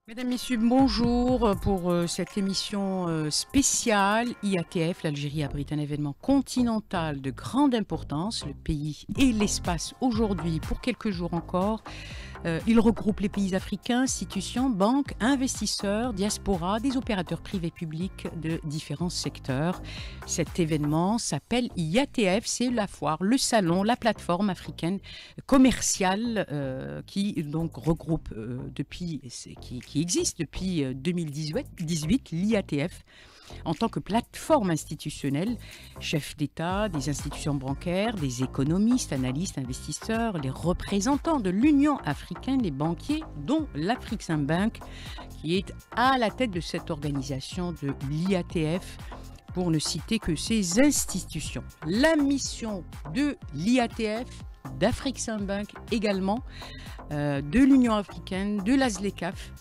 Mesdames, Messieurs, bonjour pour cette émission spéciale. IATF, l'Algérie abrite un événement continental de grande importance. Le pays et l'espace aujourd'hui pour quelques jours encore. Il regroupe les pays africains, institutions, banques, investisseurs, diaspora, des opérateurs privés publics de différents secteurs. Cet événement s'appelle IATF, c'est la foire, le salon, la plateforme africaine commerciale qui donc regroupe qui existe depuis 2018, l'IATF. En tant que plateforme institutionnelle, chefs d'État, des institutions bancaires, des économistes, analystes, investisseurs, les représentants de l'Union africaine, les banquiers, dont l'Afreximbank, qui est à la tête de cette organisation de l'IATF, pour ne citer que ces institutions. La mission de l'IATF, d'Afreximbank également, de l'Union africaine, de la ZLECAf,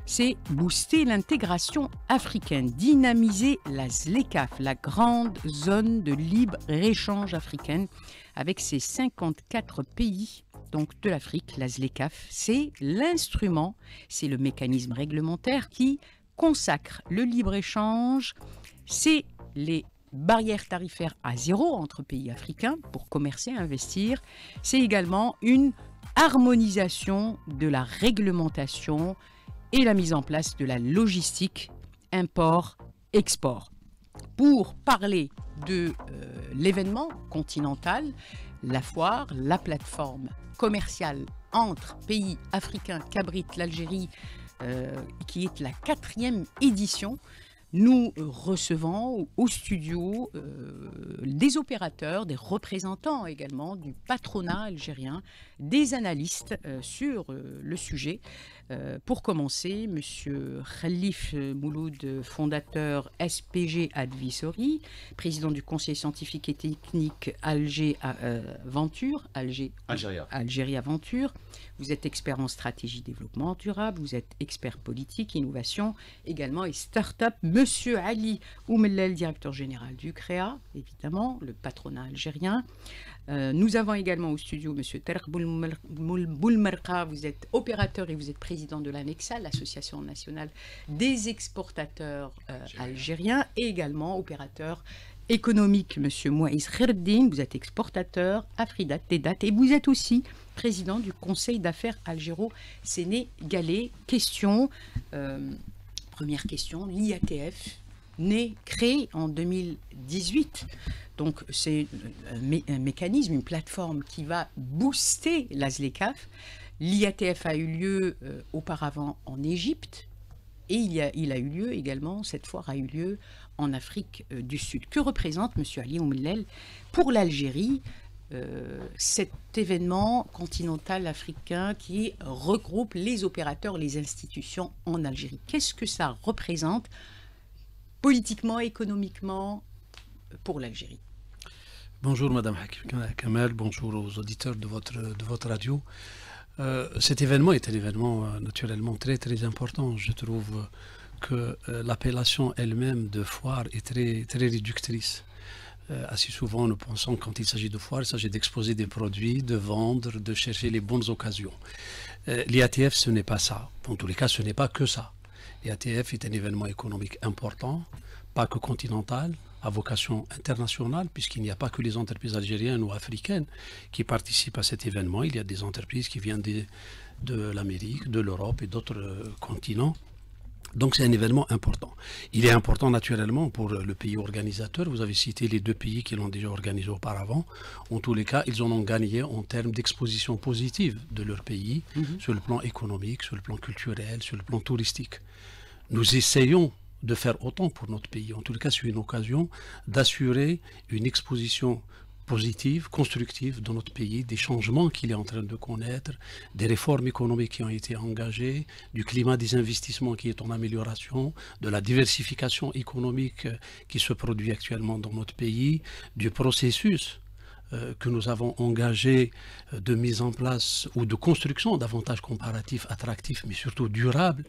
c'est booster l'intégration africaine, dynamiser la ZLECAf, la grande zone de libre-échange africaine, avec ses 54 pays donc de l'Afrique. La ZLECAf, c'est l'instrument, c'est le mécanisme réglementaire qui consacre le libre-échange, c'est les barrières tarifaires à zéro entre pays africains pour commercer, investir, c'est également une harmonisation de la réglementation et la mise en place de la logistique import-export. Pour parler de l'événement continental, la foire, la plateforme commerciale entre pays africains qu'abrite l'Algérie, qui est la 4e édition, nous recevons au studio des opérateurs, des représentants également du patronat algérien, des analystes sur le sujet. Pour commencer, M. Khalif Mouloud, fondateur SPG Advisory, président du conseil scientifique et technique Alger Aventure, Algérie Aventure. Vous êtes expert en stratégie développement durable, vous êtes expert politique, innovation également et start-up. Monsieur Ali Oumelel, directeur général du CREA, évidemment, le patronat algérien. Nous avons également au studio Monsieur Tarek Boulmerka, vous êtes opérateur et vous êtes président de l'ANEXA, l'Association nationale des exportateurs algériens, et également opérateur économique, Monsieur Mouaïs Kherdine, vous êtes exportateur, Afridat, Tedat, et vous êtes aussi président du Conseil d'affaires algéro-sénégalais. Première question, l'IATF, créé en 2018. Donc c'est un mécanisme, une plateforme qui va booster la ZLECAf. L'IATF a eu lieu auparavant en Égypte et il a eu lieu également, cette foire a eu lieu en Afrique du Sud. Que représente, M. Ali Oumelel, pour l'Algérie, cet événement continental africain qui regroupe les opérateurs, les institutions en Algérie? Qu'est-ce que ça représente politiquement, économiquement pour l'Algérie? Bonjour Madame Kamal, bonjour aux auditeurs de votre radio. Cet événement est un événement naturellement très très important. Je trouve que l'appellation elle-même de foire est très, très réductrice. Assez souvent, nous pensons quand il s'agit de foire, il s'agit d'exposer des produits, de vendre, de chercher les bonnes occasions. L'IATF, ce n'est pas ça. En tous les cas, ce n'est pas que ça. L'IATF est un événement économique important, pas que continental, à vocation internationale, puisqu'il n'y a pas que les entreprises algériennes ou africaines qui participent à cet événement. Il y a des entreprises qui viennent de l'Amérique, de l'Europe et d'autres continents. Donc c'est un événement important. Il est important naturellement pour le pays organisateur. Vous avez cité les 2 pays qui l'ont déjà organisé auparavant. En tous les cas, ils en ont gagné en termes d'exposition positive de leur pays, sur le plan économique, sur le plan culturel, sur le plan touristique. Nous essayons de faire autant pour notre pays. En tout cas, c'est une occasion d'assurer une exposition positive, constructive dans notre pays, des changements qu'il est en train de connaître, des réformes économiques qui ont été engagées, du climat des investissements qui est en amélioration, de la diversification économique qui se produit actuellement dans notre pays, du processus que nous avons engagé de mise en place ou de construction d'avantages comparatifs attractifs, mais surtout durables.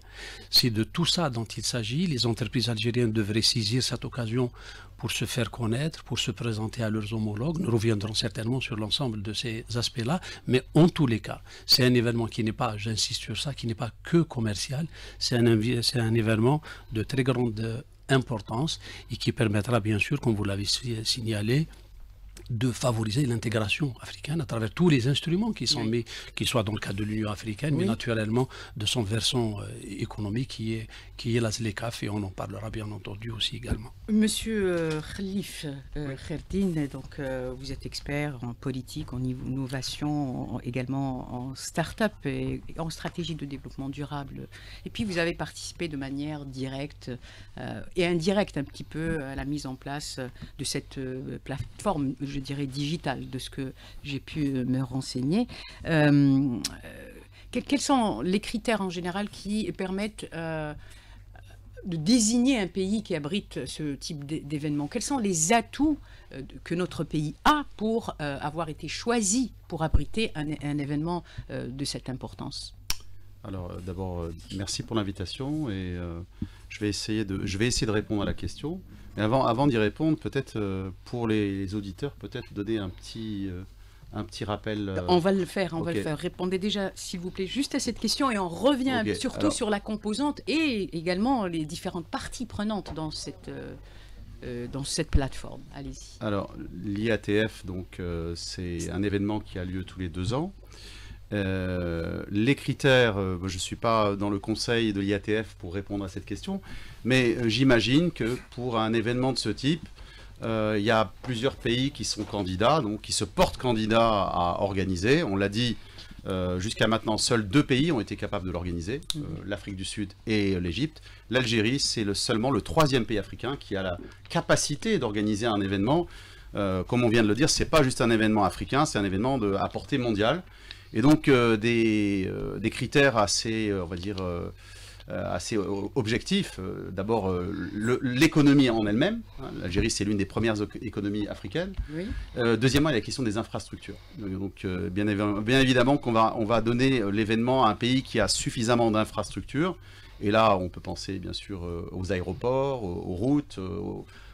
C'est de tout ça dont il s'agit. Les entreprises algériennes devraient saisir cette occasion pour se faire connaître, pour se présenter à leurs homologues. Nous reviendrons certainement sur l'ensemble de ces aspects-là, mais en tous les cas, c'est un événement qui n'est pas, j'insiste sur ça, qui n'est pas que commercial, c'est un événement de très grande importance et qui permettra bien sûr, comme vous l'avez signalé, de favoriser l'intégration africaine à travers tous les instruments qui sont mis, qu'ils soient dans le cadre de l'Union africaine, mais naturellement de son versant économique qui est la ZLECAf, et on en parlera bien entendu aussi également. Monsieur Khalif Kherdine, donc vous êtes expert en politique, en innovation, également en start-up et en stratégie de développement durable. Et puis vous avez participé de manière directe et indirecte un petit peu à la mise en place de cette plateforme, je dirais digitale, de ce que j'ai pu me renseigner. Quels sont les critères en général qui permettent de désigner un pays qui abrite ce type d'événement? Quels sont les atouts que notre pays a pour avoir été choisi pour abriter un événement de cette importance? Alors d'abord, merci pour l'invitation et je vais essayer de répondre à la question. Mais avant d'y répondre, peut-être pour les auditeurs, peut-être donner un petit rappel. On va le faire, on va le faire. Répondez déjà, s'il vous plaît, juste à cette question et on revient surtout sur la composante et également les différentes parties prenantes dans cette plateforme. Allez-y. Alors, l'IATF, donc, c'est un événement qui a lieu tous les 2 ans. Les critères, je ne suis pas dans le conseil de l'IATF pour répondre à cette question, mais j'imagine que pour un événement de ce type, il y a plusieurs pays qui sont candidats, donc qui se portent candidats à organiser. On l'a dit, jusqu'à maintenant, seuls 2 pays ont été capables de l'organiser, l'Afrique du Sud et l'Égypte. L'Algérie, c'est seulement le 3e pays africain qui a la capacité d'organiser un événement. Comme on vient de le dire, ce n'est pas juste un événement africain, c'est un événement à portée mondiale. Et donc des critères assez, on va dire, assez objectifs. D'abord, l'économie en elle-même. L'Algérie, c'est l'une des premières économies africaines. Oui. Deuxièmement, il y a la question des infrastructures. Donc, bien évidemment qu'on va donner l'événement à un pays qui a suffisamment d'infrastructures. Et là, on peut penser, bien sûr, aux aéroports, aux routes,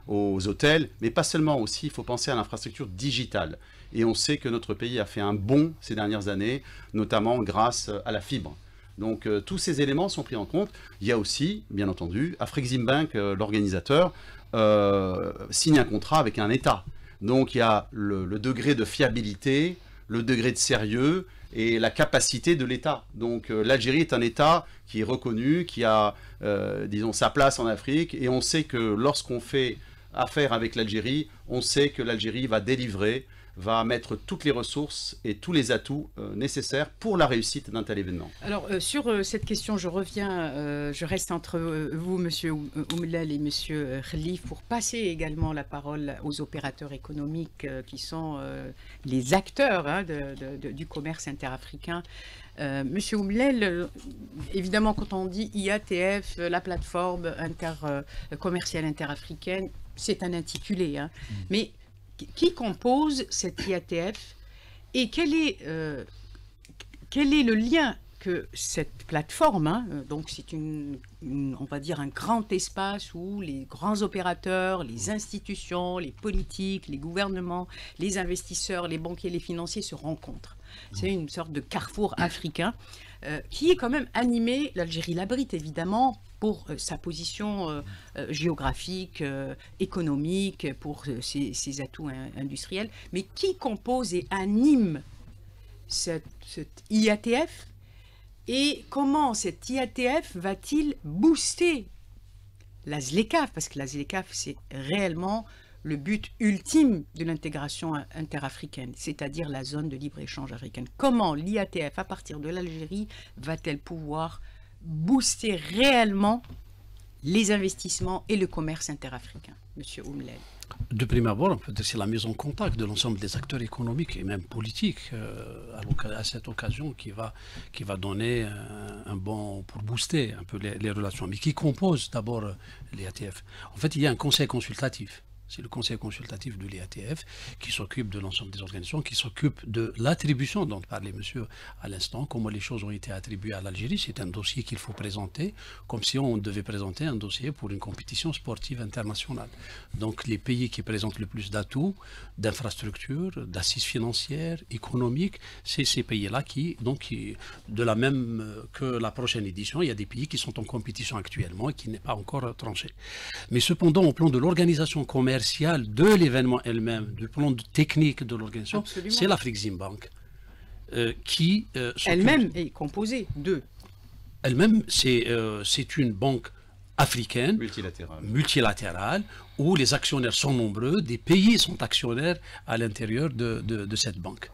aux hôtels, mais pas seulement aussi, il faut penser à l'infrastructure digitale. Et on sait que notre pays a fait un bond ces dernières années, notamment grâce à la fibre. Donc tous ces éléments sont pris en compte. Il y a aussi, bien entendu, Afreximbank, l'organisateur, signe un contrat avec un État. Donc il y a le degré de fiabilité, le degré de sérieux et la capacité de l'État. Donc l'Algérie est un État qui est reconnu, qui a, disons, sa place en Afrique, et on sait que lorsqu'on fait affaire avec l'Algérie, on sait que l'Algérie va délivrer, va mettre toutes les ressources et tous les atouts nécessaires pour la réussite d'un tel événement. Alors, sur cette question, je reviens, je reste entre vous, Monsieur Oumlal et Monsieur Khalif, pour passer également la parole aux opérateurs économiques qui sont les acteurs du commerce interafricain. Monsieur Oumlal, évidemment, quand on dit IATF, la plateforme commerciale interafricaine, c'est un intitulé, mais qui compose cette IATF et quel est le lien que cette plateforme, donc c'est on va dire un grand espace où les grands opérateurs, les institutions, les politiques, les gouvernements, les investisseurs, les banquiers, les financiers se rencontrent. C'est une sorte de carrefour africain qui est quand même animé, l'Algérie l'abrite évidemment, pour sa position géographique, économique, pour ses atouts industriels. Mais qui compose et anime cette IATF et comment cette IATF va-t-il booster la ZLECAf? Parce que la ZLECAf, c'est réellement le but ultime de l'intégration interafricaine, c'est-à-dire la zone de libre-échange africaine. Comment l'IATF, à partir de l'Algérie, va-t-elle pouvoir booster réellement les investissements et le commerce interafricain, Monsieur Oumlal? De prime abord, on peut dire que c'est la mise en contact de l'ensemble des acteurs économiques et même politiques à cette occasion qui va donner un bon pour booster un peu les relations. Mais qui compose d'abord l'IATF? En fait, il y a un conseil consultatif C'est le conseil consultatif de l'IATF qui s'occupe de l'ensemble des organisations, qui s'occupe de l'attribution dont parlait monsieur à l'instant, comment les choses ont été attribuées à l'Algérie. C'est un dossier qu'il faut présenter comme si on devait présenter un dossier pour une compétition sportive internationale. Donc les pays qui présentent le plus d'atouts, d'infrastructures, d'assises financières, économiques, c'est ces pays-là de la même que la prochaine édition, il y a des pays qui sont en compétition actuellement et qui n'est pas encore tranché. Mais cependant, au plan de l'organisation commerciale de l'événement elle-même, du plan technique de l'organisation, c'est l'Afrique Bank qui elle-même est composée de. Elle-même, c'est une banque africaine, multilatérale, où les actionnaires sont nombreux, des pays sont actionnaires à l'intérieur de cette banque.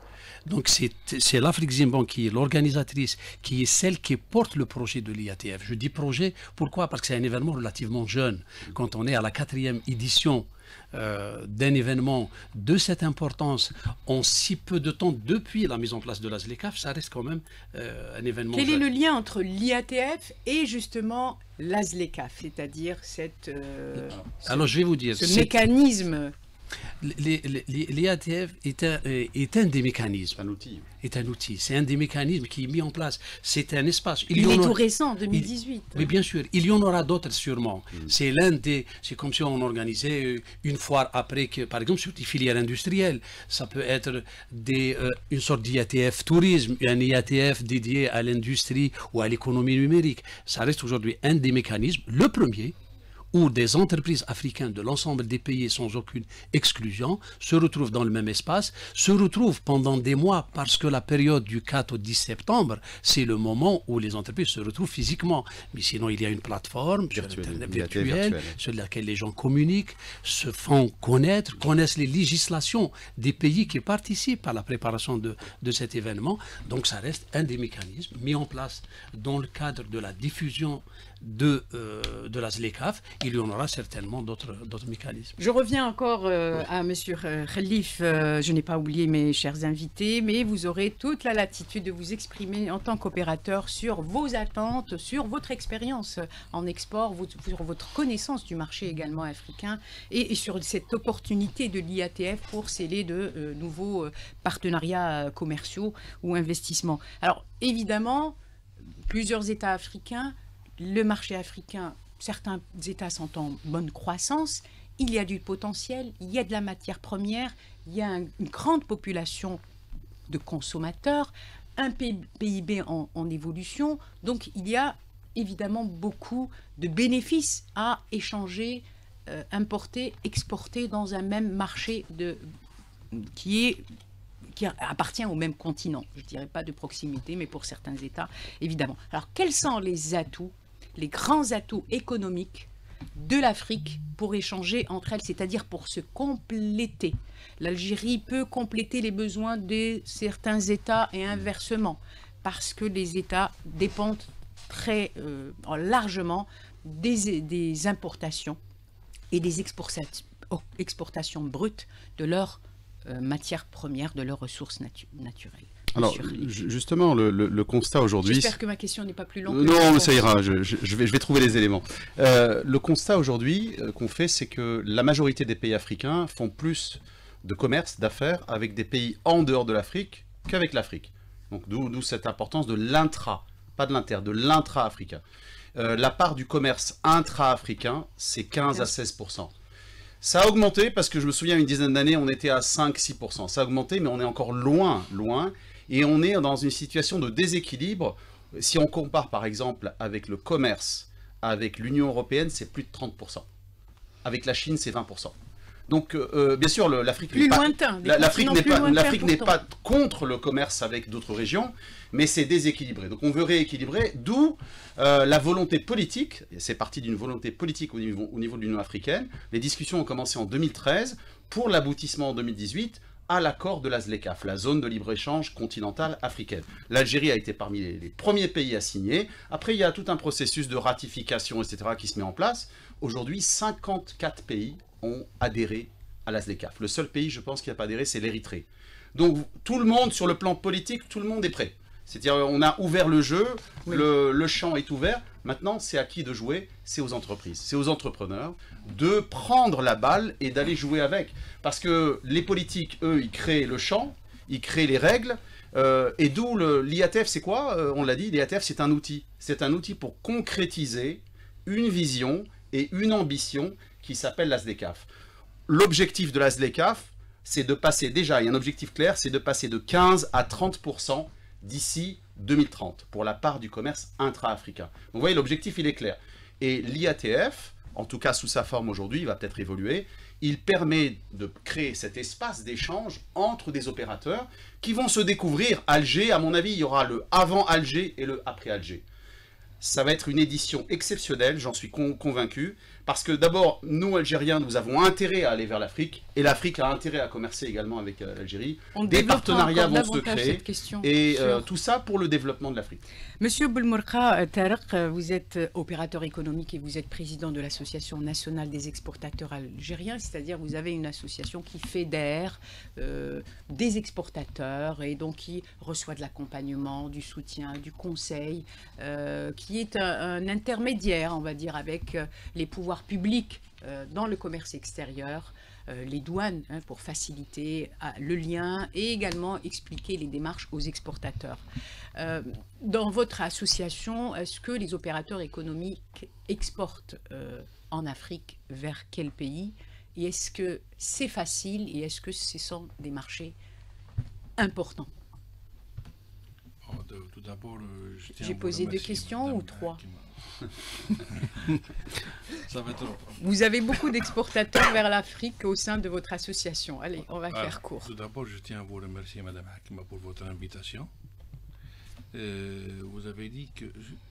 Donc c'est l'Afrique Bank qui est l'organisatrice, qui est celle qui porte le projet de l'IATF. Je dis projet, pourquoi? Parce que c'est un événement relativement jeune. Quand on est à la 4e édition d'un événement de cette importance en si peu de temps depuis la mise en place de la ZLECAf, ça reste quand même un événement Quel jeune. est le lien entre l'IATF et justement la ZLECAf, c'est-à-dire Alors je vais vous dire, ce mécanisme? L'IATF est un des mécanismes. Un outil. Est un outil. C'est un des mécanismes qui est mis en place. C'est un espace. Il est tout récent, 2018. Mais bien sûr, il y en aura d'autres sûrement. C'est comme si on organisait une foire après, par exemple, sur des filières industrielles. Ça peut être une sorte d'IATF tourisme, un IATF dédié à l'industrie ou à l'économie numérique. Ça reste aujourd'hui un des mécanismes, le premier, où des entreprises africaines de l'ensemble des pays sans aucune exclusion se retrouvent dans le même espace, se retrouvent pendant des mois parce que la période du 4 au 10 septembre, c'est le moment où les entreprises se retrouvent physiquement. Mais sinon, il y a une plateforme virtuelle sur laquelle les gens communiquent, se font connaître, connaissent les législations des pays qui participent à la préparation de cet événement. Donc ça reste un des mécanismes mis en place dans le cadre de la diffusion de la ZLECAf. Il y en aura certainement d'autres mécanismes. Je reviens encore à M. Khalif. Je n'ai pas oublié mes chers invités, mais vous aurez toute la latitude de vous exprimer en tant qu'opérateur sur vos attentes, sur votre expérience en export, sur votre connaissance du marché également africain et sur cette opportunité de l'IATF pour sceller de nouveaux partenariats commerciaux ou investissements. Alors évidemment, plusieurs États africains, le marché africain, certains États sont en bonne croissance, il y a du potentiel, il y a de la matière première, il y a une grande population de consommateurs, un PIB en évolution, donc il y a évidemment beaucoup de bénéfices à échanger, importer, exporter dans un même marché qui appartient au même continent. Je ne dirais pas de proximité, mais pour certains États, évidemment. Alors, quels sont les atouts, les grands atouts économiques de l'Afrique pour échanger entre elles, c'est-à-dire pour se compléter? L'Algérie peut compléter les besoins de certains États et inversement, parce que les États dépendent très largement des importations et des exportations brutes de leurs matières premières, de leurs ressources naturelles. Alors, justement, le constat aujourd'hui... J'espère que ma question n'est pas plus longue. Non, ça ira, je vais trouver les éléments. Le constat aujourd'hui qu'on fait, c'est que la majorité des pays africains font plus de commerce, d'affaires avec des pays en dehors de l'Afrique qu'avec l'Afrique. Donc d'où cette importance de l'intra, pas de l'inter, de l'intra-africain. La part du commerce intra-africain, c'est 15 à 16%. Ça a augmenté parce que je me souviens, une dizaine d'années, on était à 5-6%. Ça a augmenté, mais on est encore loin. Et on est dans une situation de déséquilibre. Si on compare, par exemple, avec le commerce, avec l'Union européenne, c'est plus de 30%. Avec la Chine, c'est 20%. Donc, bien sûr, l'Afrique n'est pas contre le commerce avec d'autres régions, mais c'est déséquilibré. Donc, on veut rééquilibrer, d'où la volonté politique, et c'est parti d'une volonté politique au niveau de l'Union africaine. Les discussions ont commencé en 2013 pour l'aboutissement en 2018 à l'accord de la ZLECAf, la zone de libre-échange continentale africaine. L'Algérie a été parmi les premiers pays à signer. Après, il y a tout un processus de ratification, etc., qui se met en place. Aujourd'hui, 54 pays ont adhéré à la ZLECAf. Le seul pays, je pense, qui n'a pas adhéré, c'est l'Érythrée. Donc, tout le monde, sur le plan politique, tout le monde est prêt. C'est-à-dire on a ouvert le jeu, Oui. le champ est ouvert. Maintenant, c'est à qui de jouer? C'est aux entreprises, c'est aux entrepreneurs de prendre la balle et d'aller jouer avec. Parce que les politiques, eux, ils créent le champ, ils créent les règles. Et d'où l'IATF, c'est quoi? On l'a dit, l'IATF, c'est un outil. C'est un outil pour concrétiser une vision et une ambition qui s'appelle la SDECAF. L'objectif de la SDECAF, c'est de passer, déjà, il y a un objectif clair, c'est de passer de 15 à 30% d'ici 2030 pour la part du commerce intra-africain. Donc vous voyez, l'objectif, il est clair. Et l'IATF, en tout cas sous sa forme aujourd'hui, il va peut-être évoluer, il permet de créer cet espace d'échange entre des opérateurs qui vont se découvrir. Alger, à mon avis, il y aura le avant Alger et le après Alger. Ça va être une édition exceptionnelle, j'en suis convaincu, parce que d'abord, nous, Algériens, nous avons intérêt à aller vers l'Afrique, et l'Afrique a intérêt à commercer également avec l'Algérie. Des partenariats vont se créer, et tout ça pour le développement de l'Afrique. Monsieur Belmourqa Tarek, vous êtes opérateur économique et vous êtes président de l'Association nationale des exportateurs algériens, c'est-à-dire vous avez une association qui fédère des exportateurs et donc qui reçoit de l'accompagnement, du soutien, du conseil, qui est un intermédiaire, on va dire, avec les pouvoirs publics dans le commerce extérieur, les douanes, pour faciliter le lien et également expliquer les démarches aux exportateurs. Dans votre association, est-ce que les opérateurs économiques exportent en Afrique vers quel pays? Et est-ce que c'est facile et est-ce que ce sont des marchés importants? Tout d'abord, j'ai posé 2 questions ou 3? Ça va trop. Vous avez beaucoup d'exportateurs vers l'Afrique au sein de votre association. Allez, on va faire court. Tout d'abord, je tiens à vous remercier, Madame Hakima, pour votre invitation. Vous avez dit que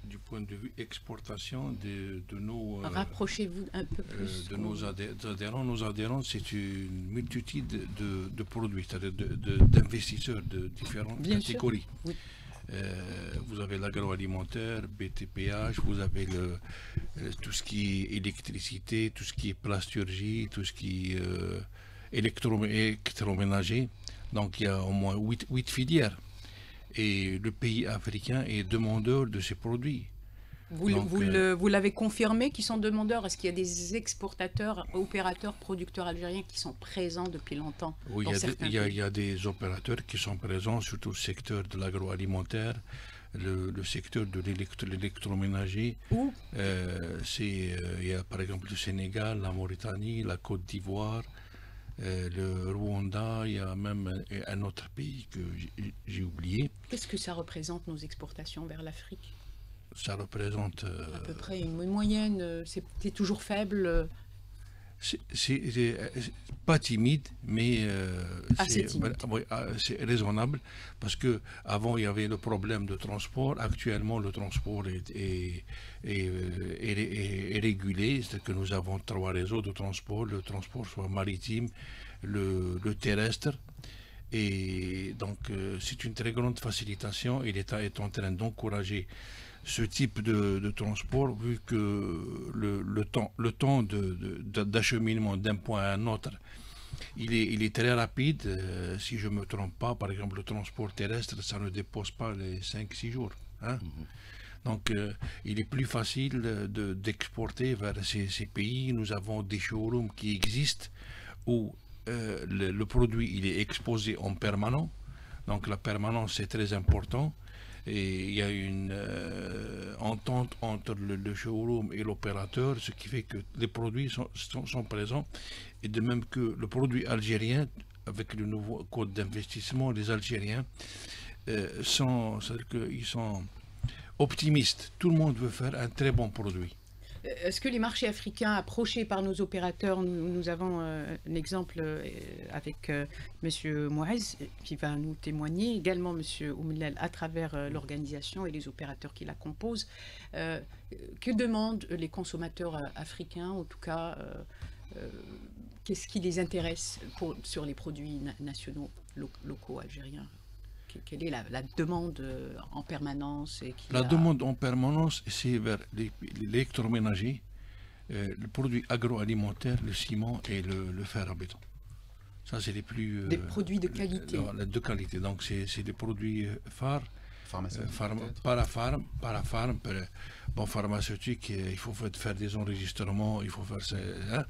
du point de vue exportation de nos... Rapprochez-vous un peu plus. De nos adhérents, c'est une multitude de produits, c'est-à-dire d'investisseurs de différentes catégories. Oui. Vous avez l'agroalimentaire, BTPH, vous avez tout ce qui est électricité, tout ce qui est plasturgie, tout ce qui est électroménager. Donc il y a au moins 8 filières. Et le pays africain est demandeur de ces produits. Vous l'avez confirmé qu'ils sont demandeurs? Est-ce qu'il y a des exportateurs, opérateurs, producteurs algériens qui sont présents depuis longtemps? Oui, il y a des opérateurs qui sont présents, surtout le secteur de l'agroalimentaire, le secteur de l'électroménager. Où il y a par exemple le Sénégal, la Mauritanie, la Côte d'Ivoire, le Rwanda, il y a même un autre pays que j'ai oublié. Qu'est-ce que ça représente, nos exportations vers l'Afrique? Ça représente... à peu près une moyenne, c'est toujours faible? C'est pas timide, mais c'est raisonnable, parce que avant il y avait le problème de transport. Actuellement, le transport est régulé, c'est-à-dire que nous avons 3 réseaux de transport, le transport soit maritime, le terrestre. Et donc c'est une très grande facilitation, et l'État est en train d'encourager ce type de transport, vu que le temps d'acheminement d'un point à un autre, il est très rapide. Si je ne me trompe pas, par exemple, le transport terrestre, ça ne dépose pas les 5-6 jours. Donc il est plus facile d'exporter vers ces pays. Nous avons des showrooms qui existent où le produit il est exposé en permanent. Donc la permanence c'est très important. Et il y a une entente entre le showroom et l'opérateur, ce qui fait que les produits sont présents. Et de même que le produit algérien, avec le nouveau code d'investissement, les Algériens c'est-à-dire qu'ils sont optimistes. Tout le monde veut faire un très bon produit. Est-ce que les marchés africains approchés par nos opérateurs, nous avons un exemple avec M. Mouaz qui va nous témoigner, également M. Oumlel à travers l'organisation et les opérateurs qui la composent. Que demandent les consommateurs africains, en tout cas, qu'est-ce qui les intéresse sur les produits nationaux, locaux algériens? Quelle est la demande en permanence demande en permanence, c'est vers l'électroménager, le produit agroalimentaire, le ciment et le fer à béton. Ça, c'est les plus... des produits de qualité. De qualité. Donc, c'est des produits phares Pharmaceutique, parapharm, bon, pharmaceutique, il faut faire des enregistrements, il faut faire ça. Hein,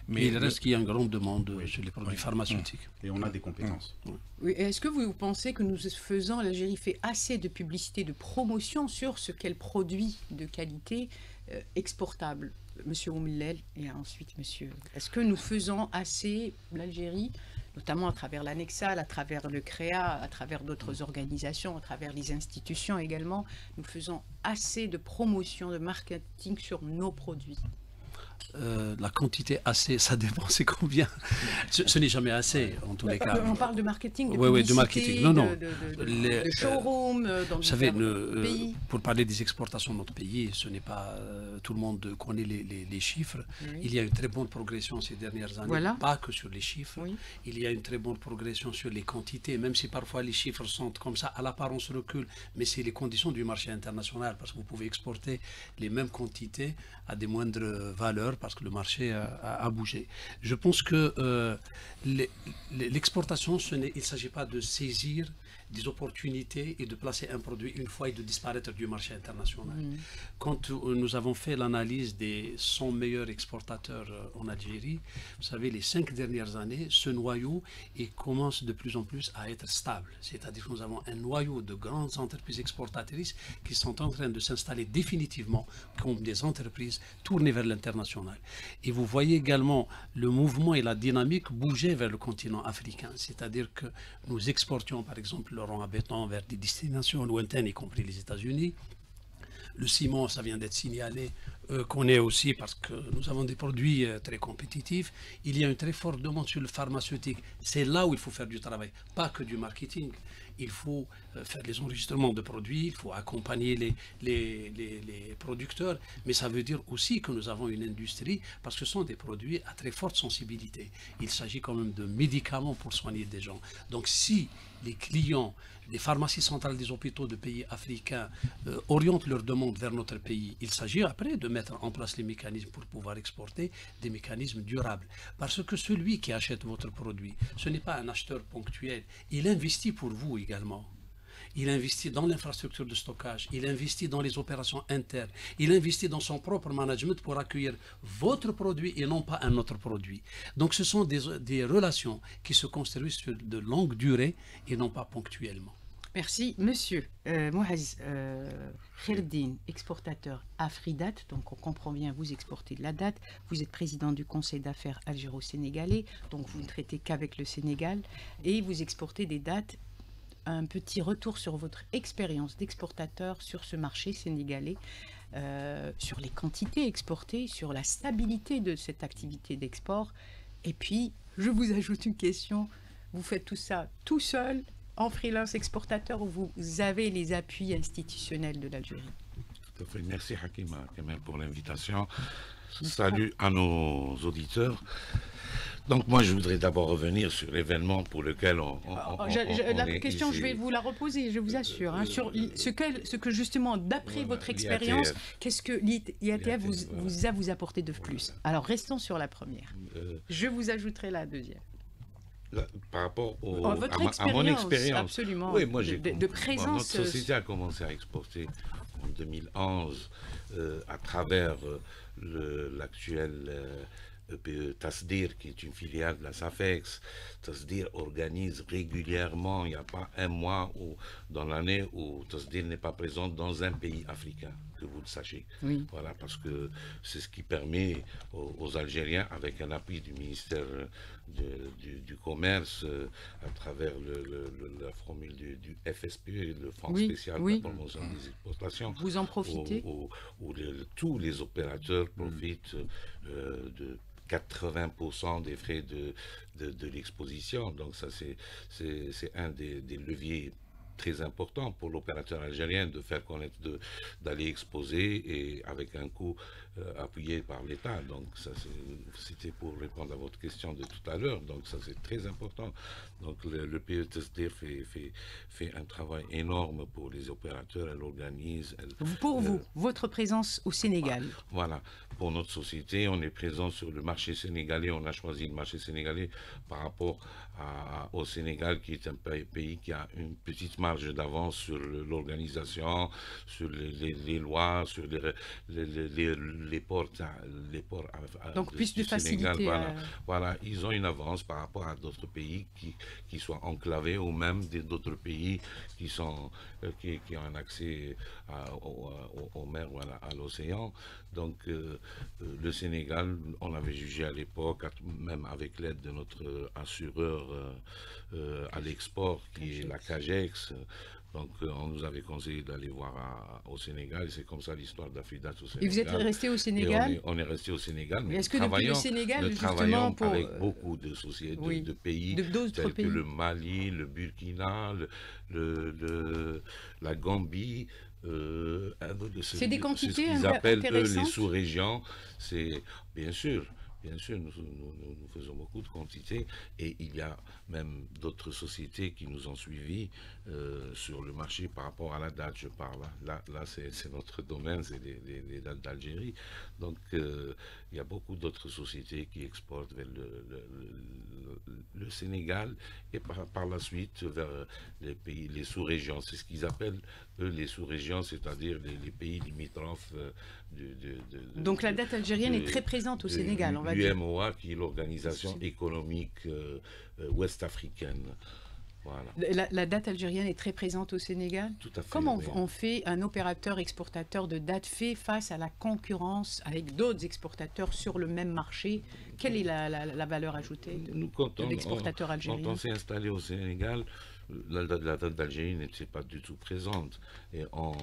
mais il reste qu'il y a une grande demande sur les produits pharmaceutiques. Et on a des compétences. Oui, est-ce que vous pensez que nous faisons, l'Algérie fait assez de publicité, de promotion sur ce qu'elle produit de qualité exportable? Monsieur Oumlel et ensuite Monsieur. Est-ce que nous faisons assez, l'Algérie, notamment à travers l'Annexal, à travers le CREA, à travers d'autres organisations, à travers les institutions également, nous faisons assez de promotion, de marketing sur nos produits? La quantité assez, ça dépend, c'est combien. Ce n'est jamais assez, en tous les cas. On parle de marketing, de oui, publicité, de marketing. Non, non. de showroom dans vous savez, pays. Pour parler des exportations de notre pays, ce n'est pas tout le monde connaît les chiffres. Oui. Il y a une très bonne progression ces dernières années, voilà. Pas que sur les chiffres. Oui. Il y a une très bonne progression sur les quantités, même si parfois les chiffres sont comme ça, à l'apparence recul, mais c'est les conditions du marché international, parce que vous pouvez exporter les mêmes quantités à des moindres valeurs, parce que le marché a bougé. Je pense que l'exportation, il ne s'agit pas de saisir des opportunités et de placer un produit une fois et de disparaître du marché international. Quand nous avons fait l'analyse des 100 meilleurs exportateurs en Algérie, vous savez, les 5 dernières années, ce noyau commence de plus en plus à être stable. C'est-à-dire que nous avons un noyau de grandes entreprises exportatrices qui sont en train de s'installer définitivement comme des entreprises tournées vers l'international. Et vous voyez également le mouvement et la dynamique bouger vers le continent africain. C'est-à-dire que nous exportions, par exemple, le rang à béton vers des destinations lointaines, y compris les États-Unis. Le ciment, ça vient d'être signalé, qu'on est aussi parce que nous avons des produits très compétitifs. Il y a une très forte demande sur le pharmaceutique. C'est là où il faut faire du travail, pas que du marketing. Il faut faire les enregistrements de produits, il faut accompagner les producteurs, mais ça veut dire aussi que nous avons une industrie parce que ce sont des produits à très forte sensibilité. Il s'agit quand même de médicaments pour soigner des gens. Donc si les clients, les pharmacies centrales des hôpitaux de pays africains orientent leurs demandes vers notre pays, il s'agit après de mettre en place les mécanismes pour pouvoir exporter des mécanismes durables. Parce que celui qui achète votre produit, ce n'est pas un acheteur ponctuel, il investit pour vous également. Il investit dans l'infrastructure de stockage, il investit dans les opérations internes, il investit dans son propre management pour accueillir votre produit et non pas un autre produit. Donc ce sont des relations qui se construisent sur de longue durée et non pas ponctuellement. Merci. Monsieur Mouaziz Khaireddine, exportateur Afridat, donc on comprend bien, vous exportez de la date, vous êtes président du conseil d'affaires algéro-sénégalais, donc vous ne traitez qu'avec le Sénégal, et vous exportez des dates. Un petit retour sur votre expérience d'exportateur sur ce marché sénégalais, sur les quantités exportées, sur la stabilité de cette activité d'export. Et puis, je vous ajoute une question, vous faites tout ça tout seul, en freelance exportateur, ou vous avez les appuis institutionnels de l'Algérie? Tout à fait. Merci Hakim pour l'invitation. Salut à nos auditeurs. Donc moi, je voudrais d'abord revenir sur l'événement pour lequel la question, ici. Je vais vous la reposer, je vous assure. Sur ce que justement, d'après votre expérience, qu'est-ce que l'IATF vous a apporté de plus? Alors, restons sur la première. Je vous ajouterai la deuxième. Par rapport à mon expérience, absolument, oui, moi, de présence. Notre société a commencé à exporter en 2011 à travers l'actuel EPE Tasdir, qui est une filiale de la SAFEX. Tasdir organise régulièrement, il n'y a pas un mois dans l'année où Tasdir n'est pas présente dans un pays africain, que vous le sachiez. Oui. Voilà, parce que c'est ce qui permet aux Algériens, avec un appui du ministère du Commerce, à travers la formule du FSP, le Fonds spécial de la promotion des exportations. Vous en profitez? Où tous les opérateurs profitent de 80% des frais de l'exposition. Donc ça, c'est un des leviers très important pour l'opérateur algérien de faire connaître, d'aller exposer et avec un coût appuyé par l'État. Donc ça, c'était pour répondre à votre question de tout à l'heure. Donc ça, c'est très important. Donc le PETSD fait un travail énorme pour les opérateurs. Elle organise. Pour vous, votre présence au Sénégal. Voilà. pour notre société. On est présent sur le marché sénégalais. On a choisi le marché sénégalais par rapport au Sénégal, qui est un pays qui a une petite marge d'avance sur l'organisation, sur les lois, sur les ports. Donc plus de Sénégal. facilité. Voilà, ils ont une avance par rapport à d'autres pays qui soient enclavés, ou même d'autres pays qui ont un accès aux mers ou à l'océan. Donc le Sénégal, on avait jugé à l'époque, même avec l'aide de notre assureur à l'export, qui est la CAGEX. Donc on nous avait conseillé d'aller voir au Sénégal, et c'est comme ça l'histoire d'Afridat au Sénégal. Et vous êtes resté au Sénégal? On est resté au Sénégal, mais est-ce que depuis le Sénégal, nous travaillons avec beaucoup de sociétés, oui, de pays, d'autres pays, que le Mali, le Burkina, la Gambie. C'est des quantités ce qu'ils appellent eux, les intéressantes. sous-régions. C'est bien sûr. Bien sûr, nous faisons beaucoup de quantités, et il y a même d'autres sociétés qui nous ont suivis sur le marché par rapport à la date, je parle. Là c'est notre domaine, c'est les dates d'Algérie. Donc, il y a beaucoup d'autres sociétés qui exportent vers le Sénégal, et par la suite vers les pays, les sous-régions. C'est ce qu'ils appellent, eux, les sous-régions, c'est-à-dire les pays limitrophes. Donc la date algérienne est très présente au Sénégal, on va dire. L'UMOA, qui est l'organisation économique ouest-africaine. Voilà. La date algérienne est très présente au Sénégal. Tout à fait. Comment on fait, un opérateur exportateur de date fait face à la concurrence avec d'autres exportateurs sur le même marché? Quelle est la valeur ajoutée de l'exportateur algérien? Quand on s'est installé au Sénégal, la date d'Algérie n'était pas du tout présente. Et en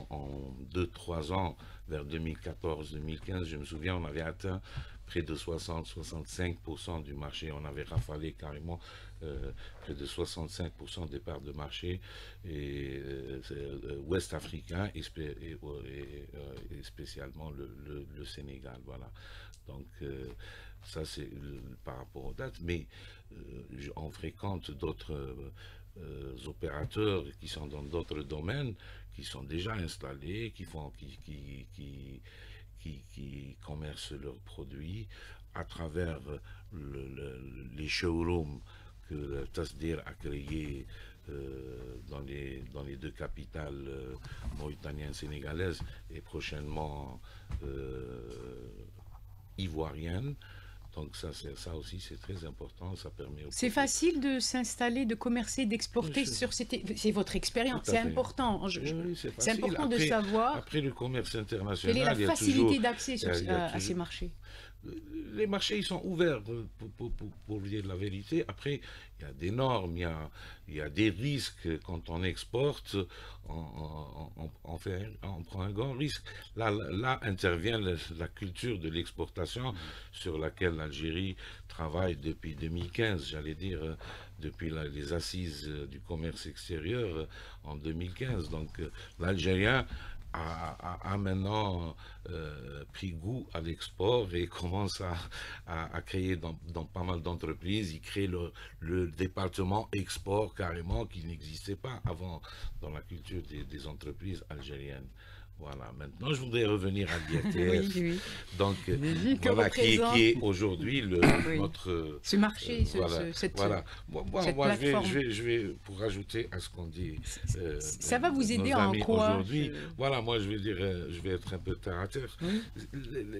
2-3 ans, vers 2014-2015, je me souviens, on avait atteint près de 60-65% du marché. On avait rafalé carrément près de 65% des parts de marché ouest africain, et spécialement le Sénégal. Voilà. Donc ça, c'est par rapport aux dates. Mais on fréquente d'autres opérateurs qui sont dans d'autres domaines, qui sont déjà installés, qui commercent leurs produits à travers les showrooms que Tasdir a créés dans les deux capitales mauritaniennes, sénégalaises, et prochainement ivoiriennes. Donc ça aussi, c'est très important. Ça permet. C'est facile de s'installer, de commercer, d'exporter sur c'est votre expérience. C'est important. C'est important de savoir. Après le commerce international, quelle est la facilité d'accès à ces marchés. Les marchés, ils sont ouverts, pour dire la vérité. Après, il y a des normes, il y a des risques. Quand on exporte, on prend un grand risque. Là intervient la culture de l'exportation, sur laquelle l'Algérie travaille depuis 2015, j'allais dire, depuis les assises du commerce extérieur en 2015. Donc l'Algérien a maintenant pris goût à l'export et commence à créer dans pas mal d'entreprises. Il crée le département export carrément, qui n'existait pas avant dans la culture des entreprises algériennes. Voilà, maintenant je voudrais revenir à l'IATF, oui. Donc voilà, qui est aujourd'hui notre... Ce marché, cette plateforme. Je vais, pour rajouter à ce qu'on dit... ça va vous aider en quoi aujourd'hui. Voilà, moi je vais être un peu terre à terre. Oui.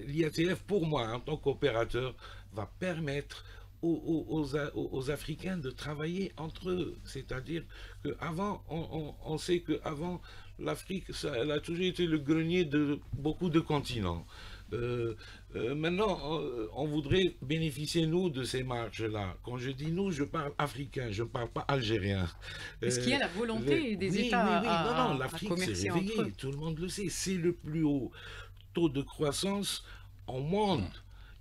L'IATF, pour moi, en tant qu'opérateur, va permettre aux Africains de travailler entre eux. C'est-à-dire qu'avant, on sait qu'avant, l'Afrique, elle a toujours été le grenier de beaucoup de continents. Maintenant, on voudrait bénéficier, nous, de ces marges-là. Quand je dis nous, je parle africain, je ne parle pas algérien. Est-ce qu'il y a la volonté des États non, l'Afrique s'est réveillée, tout le monde le sait. C'est le plus haut taux de croissance au monde.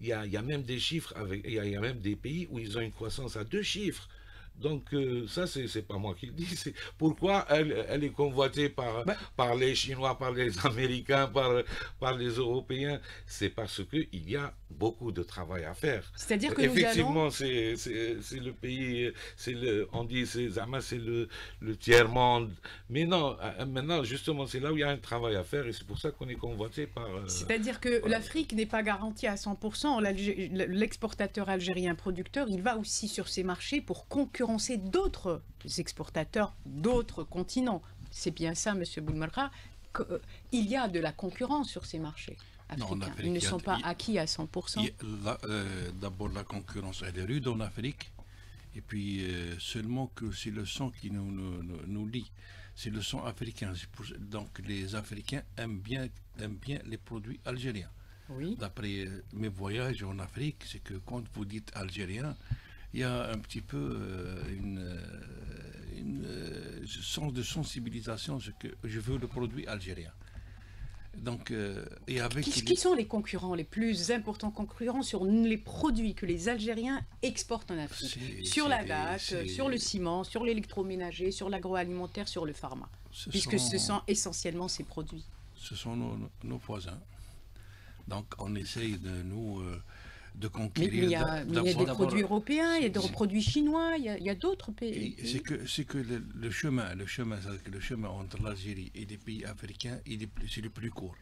Il y a même des chiffres, il y a même des pays où ils ont une croissance à 2 chiffres. Donc ça, c'est pas moi qui le dis. C'est pourquoi elle est convoitée par les Chinois, par les Américains, par les Européens. C'est parce qu'il y a beaucoup de travail à faire. C'est-à-dire que effectivement, c'est le pays, on dit c'est le tiers-monde. Mais non, maintenant, justement, c'est là où il y a un travail à faire et c'est pour ça qu'on est convoité par... C'est-à-dire que l'Afrique n'est pas garantie à 100%. L'exportateur algérien producteur, il va aussi sur ces marchés pour concurrencer d'autres exportateurs d'autres continents. C'est bien ça, M. Boumelra, qu'il y a de la concurrence sur ces marchés africains. Non, Afrique, ils ne sont pas acquis à 100%. D'abord, la concurrence, elle est rude en Afrique. Et puis, seulement que c'est le sang qui nous lie. C'est le sang africain. Donc, les Africains aiment bien les produits algériens. Oui. D'après mes voyages en Afrique, c'est que quand vous dites algérien, il y a un petit peu sens de sensibilisation, ce que je veux le produit algérien. Donc, et avec qui sont les concurrents, les plus importants concurrents sur les produits que les Algériens exportent en Afrique? Sur la vache, sur le ciment, sur l'électroménager, sur l'agroalimentaire, sur le pharma. Puisque ce sont essentiellement ces produits. Ce sont nos voisins. Donc on essaye de conquérir. Mais il y a des produits européens, il y a des produits chinois, il y a d'autres pays. C'est que le chemin entre l'Algérie et les pays africains, c'est le plus court.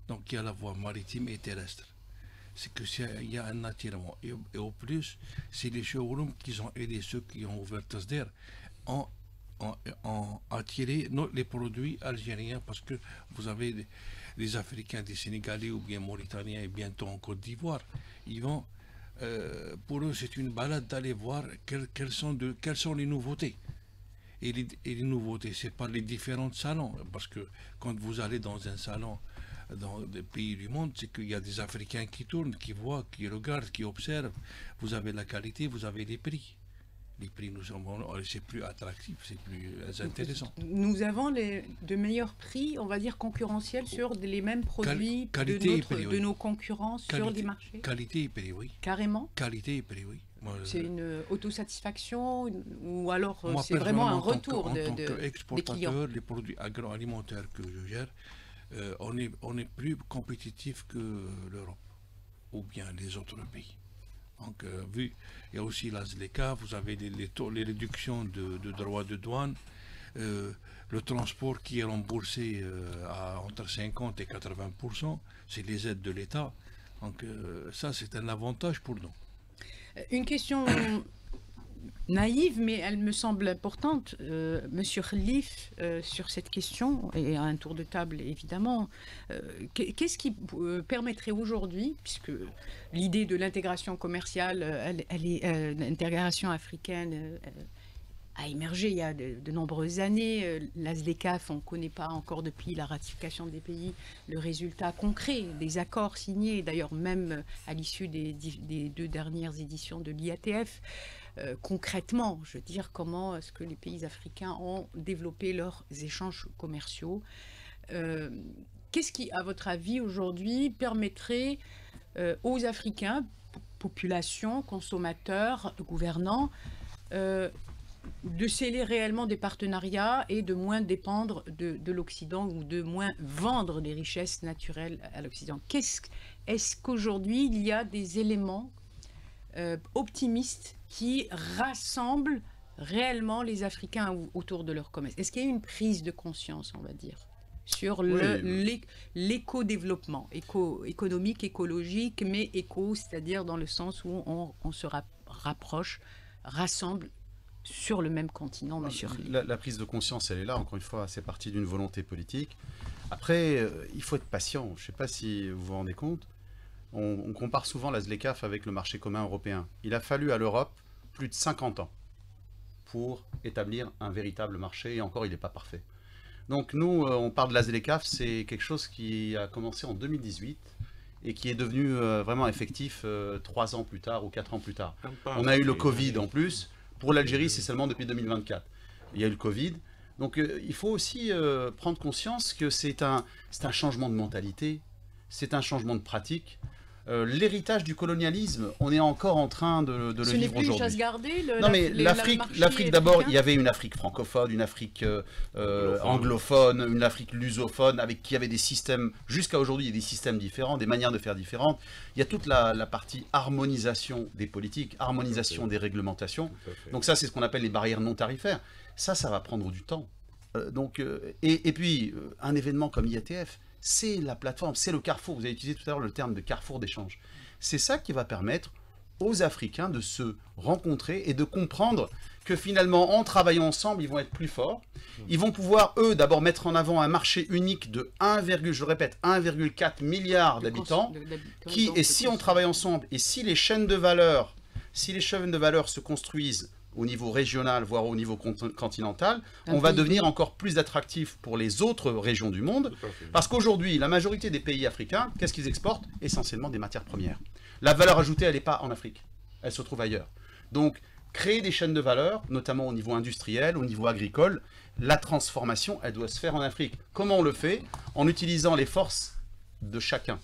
Donc il y a la voie maritime et terrestre. C'est que il y a un attirement. Et au plus, c'est les showrooms qui ont aidé ceux qui ont ouvert Tasder en attirer les produits algériens, parce que vous avez les Africains, des Sénégalais ou bien Mauritaniens et bientôt en Côte d'Ivoire, ils vont, pour eux c'est une balade d'aller voir quelles sont les nouveautés. Et les nouveautés, c'est pas les différents salons, parce que quand vous allez dans un salon dans des pays du monde, c'est qu'il y a des Africains qui tournent, qui voient, qui regardent, qui observent. Vous avez la qualité, vous avez les prix. Les prix, c'est plus attractif, c'est plus intéressant. Nous avons de meilleurs prix, on va dire concurrentiels, sur les mêmes produits de nos concurrents sur les marchés. Qualité et prix, oui. Carrément. Qualité et prix, oui. C'est une autosatisfaction ou alors c'est vraiment un retour en tant qu'exportateur, les produits agroalimentaires que je gère, on est plus compétitif que l'Europe ou bien les autres pays. Donc, il y a aussi la ZLECA, vous avez les réductions de droits de douane, le transport qui est remboursé entre 50 et 80%, c'est les aides de l'État. Donc, ça, c'est un avantage pour nous. Une question naïve, mais elle me semble importante, Monsieur Khalif, sur cette question, et à un tour de table évidemment, qu'est-ce qui permettrait aujourd'hui, puisque l'idée de l'intégration commerciale, l'intégration africaine a émergé il y a de nombreuses années, la ZLECAf, on ne connaît pas encore depuis la ratification des pays le résultat concret des accords signés, d'ailleurs même à l'issue des 2 dernières éditions de l'IATF. Concrètement, je veux dire, comment est-ce que les pays africains ont développé leurs échanges commerciaux. Qu'est-ce qui, à votre avis, aujourd'hui, permettrait aux Africains, population, consommateurs, gouvernants, de sceller réellement des partenariats et de moins dépendre de l'Occident ou de moins vendre des richesses naturelles à l'Occident? Est-ce qu'aujourd'hui, il y a des éléments optimistes qui rassemblent réellement les Africains autour de leur commerce? Est-ce qu'il y a une prise de conscience, on va dire, sur l'éco-développement, économique, écologique, mais éco, c'est-à-dire dans le sens où on se rapproche, rassemble sur le même continent, monsieur. La prise de conscience, elle est là, encore une fois, c'est parti d'une volonté politique. Après, il faut être patient. Je ne sais pas si vous vous rendez compte. On compare souvent la ZLECAf avec le marché commun européen. Il a fallu à l'Europe plus de 50 ans pour établir un véritable marché, et encore, il n'est pas parfait. Donc nous, on parle de la ZLECAf, c'est quelque chose qui a commencé en 2018 et qui est devenu vraiment effectif 3 ans plus tard ou 4 ans plus tard. On a eu le Covid en plus. Pour l'Algérie, c'est seulement depuis 2024. Il y a eu le Covid. Donc il faut aussi prendre conscience que c'est un changement de mentalité, c'est un changement de pratique. l'héritage du colonialisme, on est encore en train de le Ce n'est vivre plus une aujourd'hui. chasse gardée. Non mais l'Afrique d'abord, il y avait une Afrique francophone, une Afrique anglophone, une Afrique lusophone, avec qui avait des systèmes, jusqu'à aujourd'hui, il y a des systèmes différents, des manières de faire différentes. Il y a toute la partie harmonisation des politiques, harmonisation des réglementations. Donc ça, c'est ce qu'on appelle les barrières non tarifaires. Ça va prendre du temps. Et puis, un événement comme IATF, c'est la plateforme, c'est le carrefour. Vous avez utilisé tout à l'heure le terme de carrefour d'échange. C'est ça qui va permettre aux Africains de se rencontrer et de comprendre que finalement, en travaillant ensemble, ils vont être plus forts. Ils vont pouvoir, eux, d'abord mettre en avant un marché unique de 1,4 milliard d'habitants. Et si on travaille ensemble, et si les chaînes de valeur, se construisent au niveau régional, voire au niveau continental, on va devenir encore plus attractif pour les autres régions du monde. Parce qu'aujourd'hui, la majorité des pays africains, qu'est-ce qu'ils exportent? Essentiellement des matières premières. La valeur ajoutée, elle n'est pas en Afrique. Elle se trouve ailleurs. Donc, créer des chaînes de valeur, notamment au niveau industriel, au niveau agricole, la transformation, elle doit se faire en Afrique. Comment on le fait? En utilisant les forces de chacun.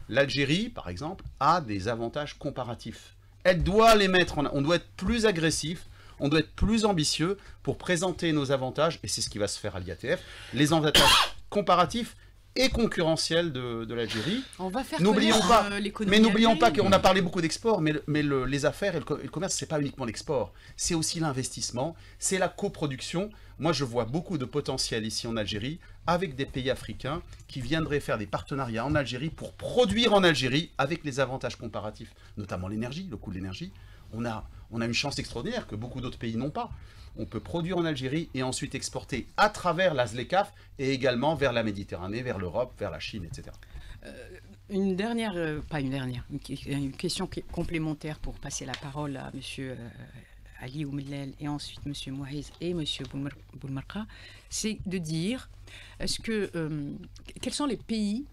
L'Algérie, par exemple, a des avantages comparatifs. Elle doit les mettre en... On doit être plus agressif, on doit être plus ambitieux pour présenter nos avantages, et c'est ce qui va se faire à l'IATF, les avantages comparatifs et concurrentiels de l'Algérie. On va faire n'oublions pas, l'économie. Mais n'oublions pas qu'on a parlé beaucoup d'export, mais les affaires et le commerce, c'est pas uniquement l'export, c'est aussi l'investissement, c'est la coproduction. Moi, je vois beaucoup de potentiel ici en Algérie, avec des pays africains qui viendraient faire des partenariats en Algérie pour produire en Algérie avec les avantages comparatifs, notamment l'énergie, le coût de l'énergie. On a une chance extraordinaire que beaucoup d'autres pays n'ont pas. On peut produire en Algérie et ensuite exporter à travers la ZLECAf et également vers la Méditerranée, vers l'Europe, vers la Chine, etc. Une question complémentaire pour passer la parole à M. Ali Oumelel et ensuite M. Mouaiz et M. Boulmerka, c'est de dire, quels sont les pays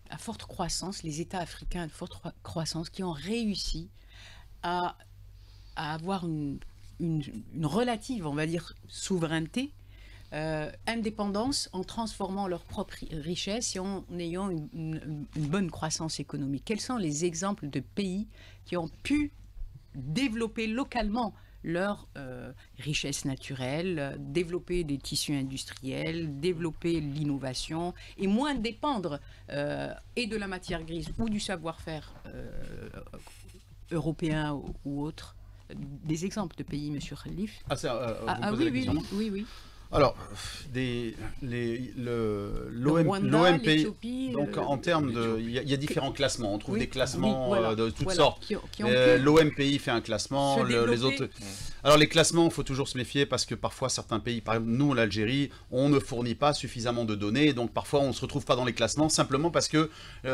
à forte croissance, les États africains à forte croissance qui ont réussi à avoir une relative, on va dire, souveraineté, indépendance en transformant leur propre richesse et en ayant une bonne croissance économique. Quels sont les exemples de pays qui ont pu développer localement leur richesse naturelle, développer des tissus industriels, développer l'innovation et moins dépendre et de la matière grise ou du savoir-faire européen ou autre? Des exemples de pays, Monsieur Khalif. Oui. Alors, l'OMPI, donc en termes de... Il y a différents classements, on trouve des classements de toutes sortes. L'OMPI fait un classement, les autres... Alors les classements, il faut toujours se méfier parce que parfois certains pays, par exemple nous l'Algérie, on ne fournit pas suffisamment de données, donc parfois on ne se retrouve pas dans les classements simplement parce que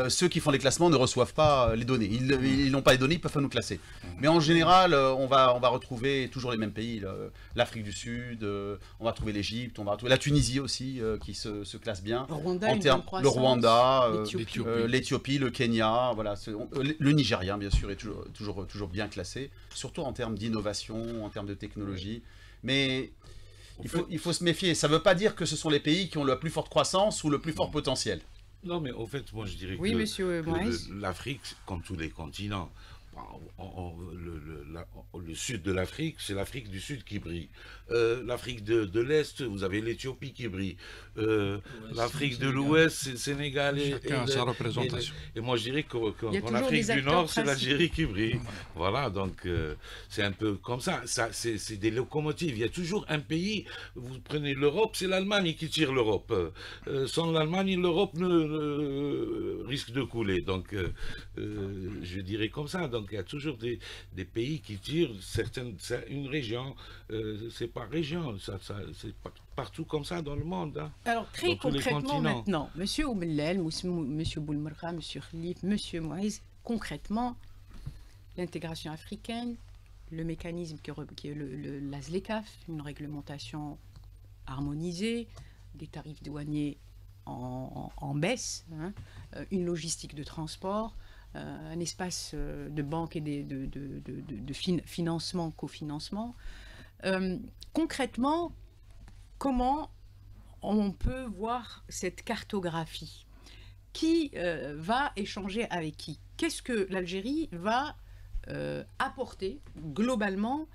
ceux qui font les classements ne reçoivent pas les données. Ils n'ont pas les données, ils peuvent pas nous classer. Mais en général, on va retrouver toujours les mêmes pays, l'Afrique du Sud, on va trouver l'Égypte, on va retrouver la Tunisie aussi qui se classe bien. Le Rwanda, l'Éthiopie, le Kenya, voilà, le Nigeria bien sûr est toujours bien classé, surtout en termes d'innovation, en termes de technologie. Mais il faut se méfier. Ça ne veut pas dire que ce sont les pays qui ont la plus forte croissance ou le plus fort potentiel. Non, mais au fait, moi je dirais que l'Afrique, comme tous les continents, le sud de l'Afrique, c'est l'Afrique du Sud qui brille. L'Afrique de l'Est, vous avez l'Éthiopie qui brille. L'Afrique de l'Ouest, c'est le Sénégal chacun a sa représentation. Et moi, je dirais qu'en Afrique du Nord, c'est l'Algérie qui brille. Voilà, donc c'est un peu comme ça. C'est des locomotives. Il y a toujours un pays. Vous prenez l'Europe, c'est l'Allemagne qui tire l'Europe. Sans l'Allemagne, l'Europe risque de couler. Donc, je dirais comme ça. Donc, il y a toujours des pays qui tirent une région. C'est par région, c'est partout comme ça dans le monde. Hein, alors très concrètement maintenant, Monsieur Oumelel, Monsieur Boulmerka, Monsieur Khalif, Monsieur Mouaiz, concrètement, l'intégration africaine, le mécanisme qui est la ZLECAf, une réglementation harmonisée, des tarifs douaniers en baisse, hein, une logistique de transport, un espace de banque et de financement, cofinancement. Concrètement, comment on peut voir cette cartographie qui va échanger avec qui? Qu'est-ce que l'Algérie va apporter globalement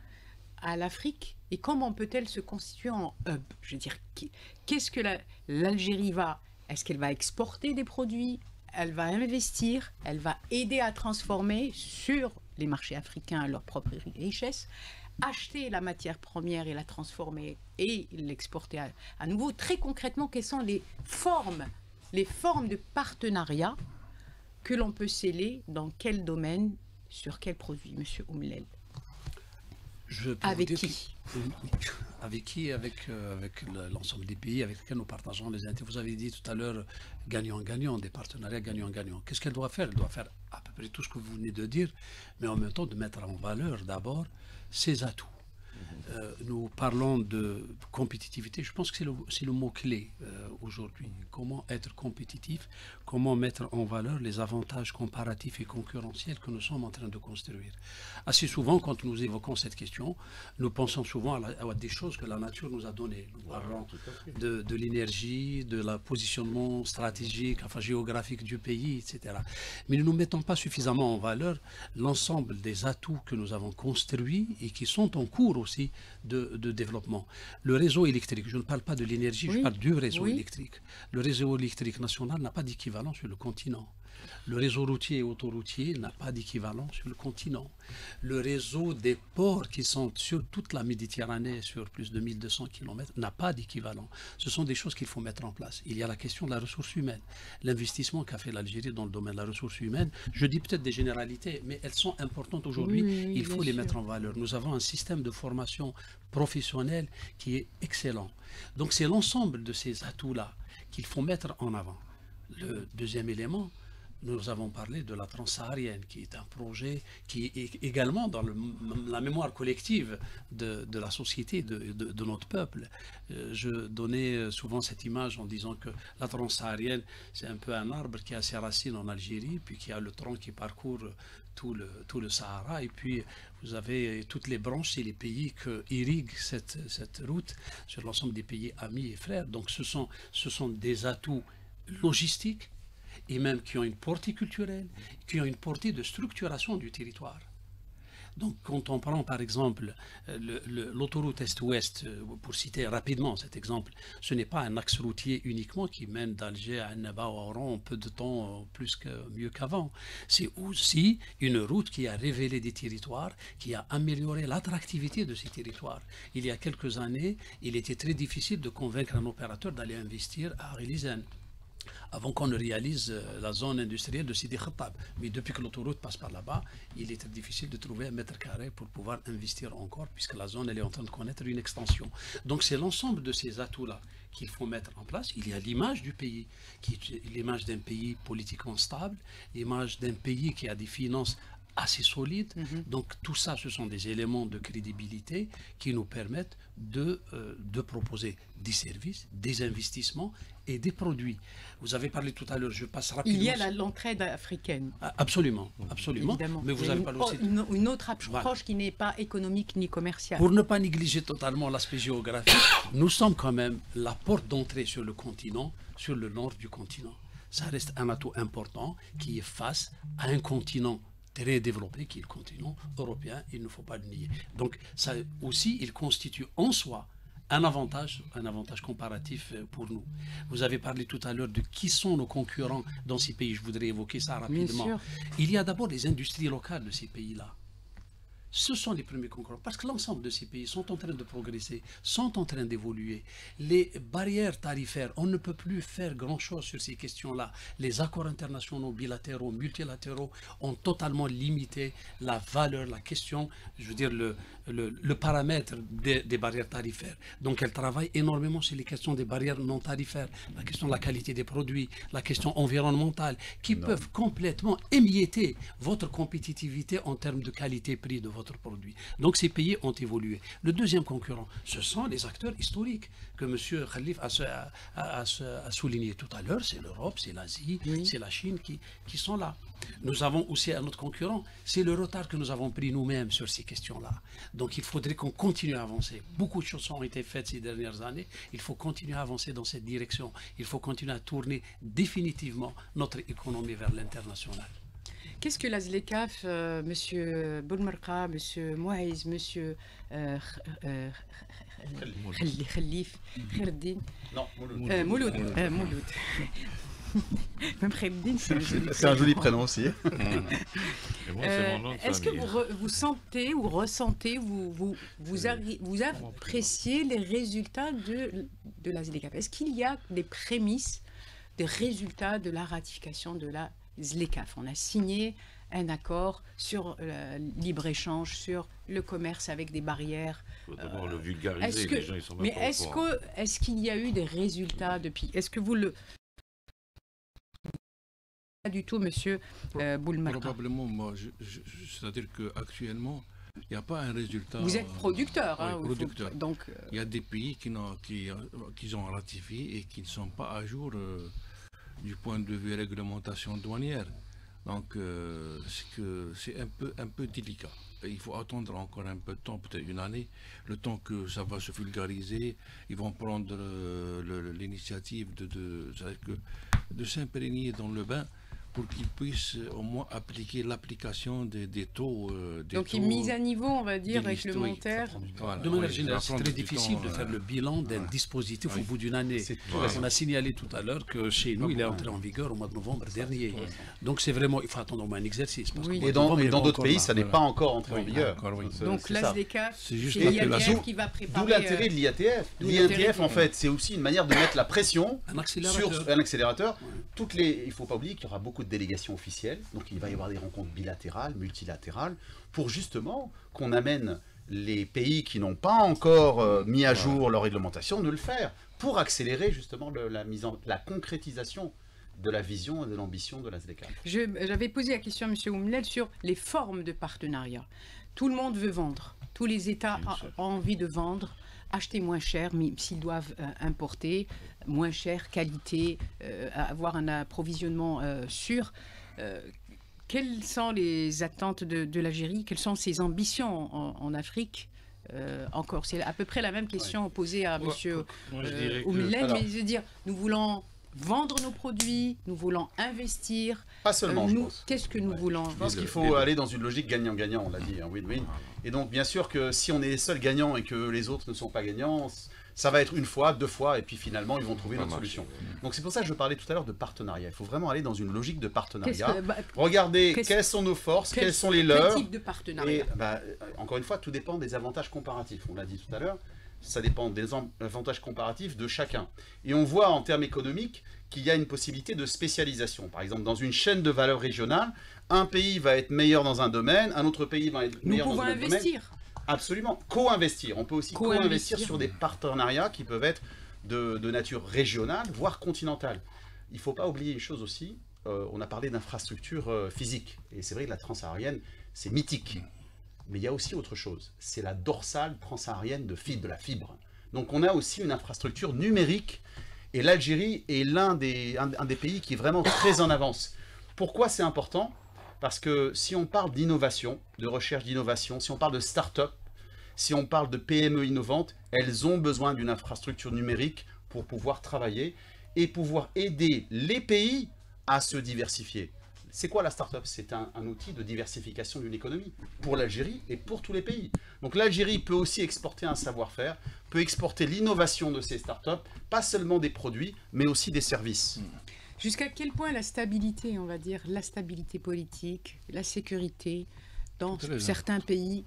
à l'Afrique et comment peut-elle se constituer en hub? Je veux dire, qu'est-ce que l'Algérie va... Est-ce qu'elle va exporter des produits? Elle va investir, elle va aider à transformer sur les marchés africains leur propre richesse, acheter la matière première et la transformer et l'exporter à nouveau. Très concrètement, quelles sont les formes de partenariat que l'on peut sceller dans quel domaine, sur quel produit, Monsieur Oumlel? Avec qui? Avec qui? Avec l'ensemble des pays avec lesquels nous partageons les intérêts. Vous avez dit tout à l'heure gagnant-gagnant, des partenariats gagnant-gagnant. Qu'est-ce qu'elle doit faire? Elle doit faire à peu près tout ce que vous venez de dire, mais en même temps de mettre en valeur d'abord ses atouts. Nous parlons de compétitivité, je pense que c'est le mot-clé aujourd'hui. Comment être compétitif, comment mettre en valeur les avantages comparatifs et concurrentiels que nous sommes en train de construire. Assez souvent, quand nous évoquons cette question, nous pensons souvent à des choses que la nature nous a données. Nous parlons de l'énergie, de la positionnement stratégique, enfin géographique du pays, etc. Mais nous ne mettons pas suffisamment en valeur l'ensemble des atouts que nous avons construits et qui sont en cours aussi de développement. Le réseau électrique, je ne parle pas de l'énergie, je parle du réseau électrique. Le réseau électrique national n'a pas d'équivalent sur le continent. Le réseau routier et autoroutier n'a pas d'équivalent sur le continent. Le réseau des ports qui sont sur toute la Méditerranée, sur plus de 1200 km, n'a pas d'équivalent. Ce sont des choses qu'il faut mettre en place. Il y a la question de la ressource humaine. L'investissement qu'a fait l'Algérie dans le domaine de la ressource humaine, je dis peut-être des généralités, mais elles sont importantes aujourd'hui. Il faut les mettre en valeur. Nous avons un système de formation professionnelle qui est excellent. Donc c'est l'ensemble de ces atouts-là qu'il faut mettre en avant. Le deuxième élément, nous avons parlé de la transsaharienne, qui est un projet qui est également dans la mémoire collective de la société, de notre peuple. Je donnais souvent cette image en disant que la transsaharienne, c'est un peu un arbre qui a ses racines en Algérie, puis qui a le tronc qui parcourt tout le Sahara, et puis vous avez toutes les branches et les pays qui irriguent cette route sur l'ensemble des pays amis et frères. Donc ce sont des atouts logistiques, et même qui ont une portée culturelle, qui ont une portée de structuration du territoire. Donc quand on prend par exemple l'autoroute Est-Ouest, pour citer rapidement cet exemple, ce n'est pas un axe routier uniquement qui mène d'Alger à Annaba ou à Oran en peu de temps, mieux qu'avant. C'est aussi une route qui a révélé des territoires, qui a amélioré l'attractivité de ces territoires. Il y a quelques années, il était très difficile de convaincre un opérateur d'aller investir à Arlizane, avant qu'on ne réalise la zone industrielle de Sidi Khattab. Mais depuis que l'autoroute passe par là-bas, il est très difficile de trouver un mètre carré pour pouvoir investir encore, puisque la zone elle est en train de connaître une extension. Donc c'est l'ensemble de ces atouts-là qu'il faut mettre en place. Il y a l'image du pays, qui est l'image d'un pays politiquement stable, l'image d'un pays qui a des finances assez solides. Donc tout ça, ce sont des éléments de crédibilité qui nous permettent de proposer des services, des investissements et des produits. Vous avez parlé tout à l'heure, je passe rapidement. Il y a l'entraide africaine. Absolument, absolument. Évidemment. Mais vous avez parlé aussi une autre approche qui n'est pas économique ni commerciale. Pour ne pas négliger totalement l'aspect géographique, nous sommes quand même la porte d'entrée sur le continent, sur le nord du continent. Ça reste un atout important qui est face à un continent très développé qui est le continent européen, il ne faut pas le nier. Donc ça aussi, il constitue en soi un avantage comparatif pour nous. Vous avez parlé tout à l'heure de qui sont nos concurrents dans ces pays, je voudrais évoquer ça rapidement. Il y a d'abord les industries locales de ces pays-là. Ce sont les premiers concurrents, parce que l'ensemble de ces pays sont en train de progresser, sont en train d'évoluer. Les barrières tarifaires, on ne peut plus faire grand-chose sur ces questions-là. Les accords internationaux, bilatéraux, multilatéraux ont totalement limité la valeur, la question, je veux dire le paramètre des barrières tarifaires. Donc elles travaillent énormément sur les questions des barrières non tarifaires, la question de la qualité des produits, la question environnementale, qui peuvent complètement émietter votre compétitivité en termes de qualité-prix de votre votre produit. Donc ces pays ont évolué. Le deuxième concurrent, ce sont les acteurs historiques que M. Khalif a souligné tout à l'heure. C'est l'Europe, c'est l'Asie, c'est la Chine qui sont là. Nous avons aussi un autre concurrent, c'est le retard que nous avons pris nous-mêmes sur ces questions-là. Donc il faudrait qu'on continue à avancer. Beaucoup de choses ont été faites ces dernières années. Il faut continuer à avancer dans cette direction. Il faut continuer à tourner définitivement notre économie vers l'international. Qu'est-ce que la ZLECAf, M. Boulmerqa, M. Mouaïz, M. Khalif, Khirdine, Non, Mouloud. Même Khirdine, c'est un joli prénom aussi. Est-ce que vous sentez ou ressentez, vous appréciez les résultats de la ZLECAf? Est-ce qu'il y a des prémices, des résultats de la ratification de la ZLECAf? On a signé un accord sur le libre-échange, sur le commerce avec des barrières. Il faut d'abord le vulgariser, les gens ils sont mais est-ce qu'il y a eu des résultats depuis? Est-ce que vous le... Pas du tout, monsieur Boulmerqa. Probablement, moi, c'est-à-dire qu'actuellement, il n'y a pas un résultat... Vous êtes producteur. Oui, hein, producteur. Donc, il y a des pays qui ont ratifié et qui ne sont pas à jour du point de vue réglementation douanière. Donc, c'est un peu délicat. Et il faut attendre encore un peu de temps, peut-être une année, le temps que ça va se vulgariser. Ils vont prendre l'initiative de s'imprégner dans le bain pour qu'ils puissent au moins appliquer l'application des taux. Donc, une mise à niveau, on va dire, réglementaire. De manière générale, c'est très difficile de faire le bilan d'un dispositif au bout d'une année. On a signalé tout à l'heure que chez nous, il est entré en vigueur au mois de novembre dernier. Donc, c'est vraiment, il faut attendre au moins un exercice. Parce Oui. Et dans d'autres pays, ça n'est pas encore entré en vigueur. Donc, la ZLECAf, c'est juste c'est l'IATF qui va préparer... D'où l'intérêt de l'IATF. L'IATF, en fait, c'est aussi une manière de mettre la pression sur un accélérateur. Il ne faut pas oublier qu'il y aura beaucoup de délégations officielles, donc il va y avoir des rencontres bilatérales, multilatérales, pour justement qu'on amène les pays qui n'ont pas encore mis à jour leur réglementation de le faire, pour accélérer justement la concrétisation de la vision et de l'ambition de la ZLECAf. J'avais posé la question à M. Oumlel sur les formes de partenariat. Tout le monde veut vendre, tous les États ont envie de vendre, acheter moins cher, mais s'ils doivent importer, moins cher, qualité, avoir un approvisionnement sûr. Quelles sont les attentes de l'Algérie? Quelles sont ses ambitions en Afrique? Encore, c'est à peu près la même question posée à M. Oumlel, mais je veux dire, nous voulons vendre nos produits, nous voulons investir. Pas seulement, je pense. Qu'est-ce que nous voulons? Je pense qu'il faut aller dans une logique gagnant-gagnant, on l'a dit, un win-win. Et donc, bien sûr que si on est les seuls gagnants et que les autres ne sont pas gagnants, ça va être une fois, deux fois, et puis finalement, ils vont trouver une autre solution. Donc, c'est pour ça que je parlais tout à l'heure de partenariat. Il faut vraiment aller dans une logique de partenariat. Regardez quelles sont nos forces, quelles sont les leurs. Quel type de partenariat? Et encore une fois, tout dépend des avantages comparatifs. On l'a dit tout à l'heure. Ça dépend des avantages comparatifs de chacun. Et on voit en termes économiques qu'il y a une possibilité de spécialisation. Par exemple, dans une chaîne de valeur régionale, un pays va être meilleur dans un domaine, un autre pays va être meilleur dans un autre domaine. Nous pouvons investir. Absolument. Co-investir. On peut aussi co-investir sur des partenariats qui peuvent être de nature régionale, voire continentale. Il ne faut pas oublier une chose aussi. On a parlé d'infrastructures physiques. Et c'est vrai que la transsaharienne, c'est mythique. Mais il y a aussi autre chose, c'est la dorsale transsaharienne de la fibre. Donc on a aussi une infrastructure numérique et l'Algérie est un des pays qui est vraiment très en avance. Pourquoi c'est important? Parce que si on parle d'innovation, de recherche d'innovation, si on parle de start-up, si on parle de PME innovantes, elles ont besoin d'une infrastructure numérique pour pouvoir travailler et pouvoir aider les pays à se diversifier. C'est quoi la start-up? C'est un outil de diversification d'une économie pour l'Algérie et pour tous les pays. Donc l'Algérie peut aussi exporter un savoir-faire, peut exporter l'innovation de ces start-up, pas seulement des produits, mais aussi des services. Jusqu'à quel point la stabilité, on va dire, la stabilité politique, la sécurité dans certains pays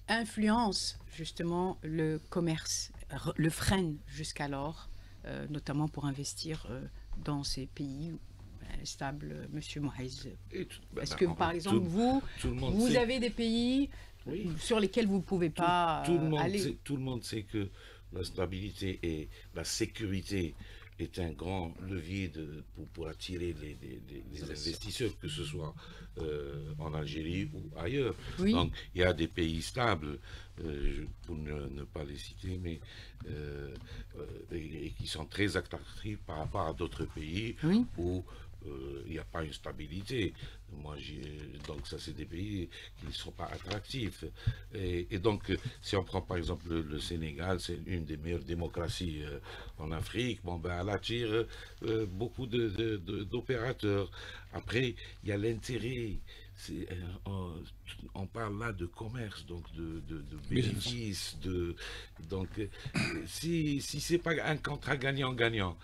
influence justement le commerce, le freine jusqu'alors, notamment pour investir dans ces pays stable, Monsieur Mouaïz. Est-ce que, par exemple, vous avez des pays sur lesquels vous ne pouvez pas aller? Tout le monde sait que la stabilité et la sécurité est un grand levier pour attirer les investisseurs, que ce soit en Algérie ou ailleurs. Oui. Donc il y a des pays stables, pour ne pas les citer, mais et qui sont très attractifs par rapport à d'autres pays Oui. où il n'y a pas une stabilité. Donc ça, c'est des pays qui ne sont pas attractifs. Et donc, si on prend par exemple le Sénégal, c'est une des meilleures démocraties en Afrique. Bon, ben, elle attire beaucoup d'opérateurs. Après, il y a l'intérêt. On parle là de commerce, donc de bénéfices. Donc, si c'est pas un contrat gagnant-gagnant,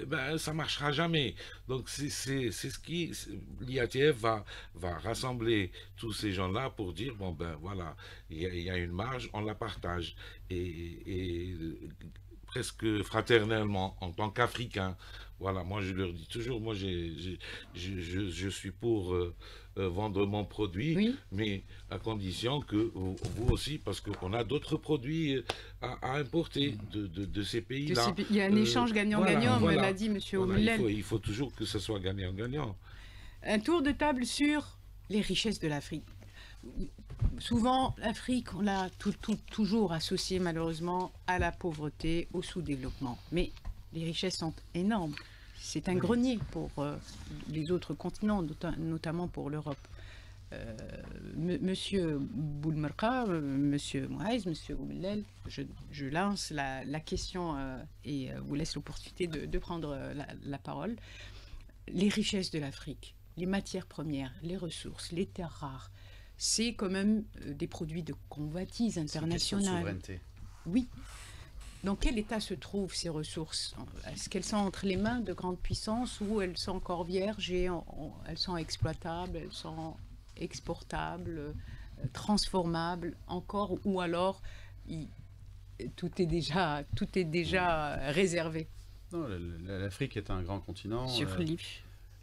ben, ça marchera jamais. Donc c'est ce qui l'IATF va rassembler tous ces gens-là pour dire bon ben voilà, il y a une marge, on la partage et presque fraternellement en tant qu'Africains. Voilà, moi je leur dis toujours, moi je suis pour vendre mon produit, Oui. mais à condition que vous aussi, parce qu'on a d'autres produits à importer de ces pays-là. Il y a un échange gagnant-gagnant, me l'a dit M. Oumellel. Il faut toujours que ce soit gagnant-gagnant. Un tour de table sur les richesses de l'Afrique. Souvent, l'Afrique, on l'a toujours associée malheureusement à la pauvreté, au sous-développement. Mais les richesses sont énormes. C'est un grenier pour les autres continents, notamment pour l'Europe. Monsieur Boulmerka, Monsieur Moaïs, Monsieur Oumellel, je lance la question et vous laisse l'opportunité de prendre la parole. Les richesses de l'Afrique, les matières premières, les ressources, les terres rares, c'est quand même des produits de convoitise internationale. C'est une question de souveraineté. Oui. Dans quel état se trouvent ces ressources? Est-ce qu'elles sont entre les mains de grandes puissances ou elles sont encore vierges et elles sont exploitables, elles sont exportables, transformables encore, ou alors tout est déjà réservé? Non, l'Afrique est un grand continent. Sur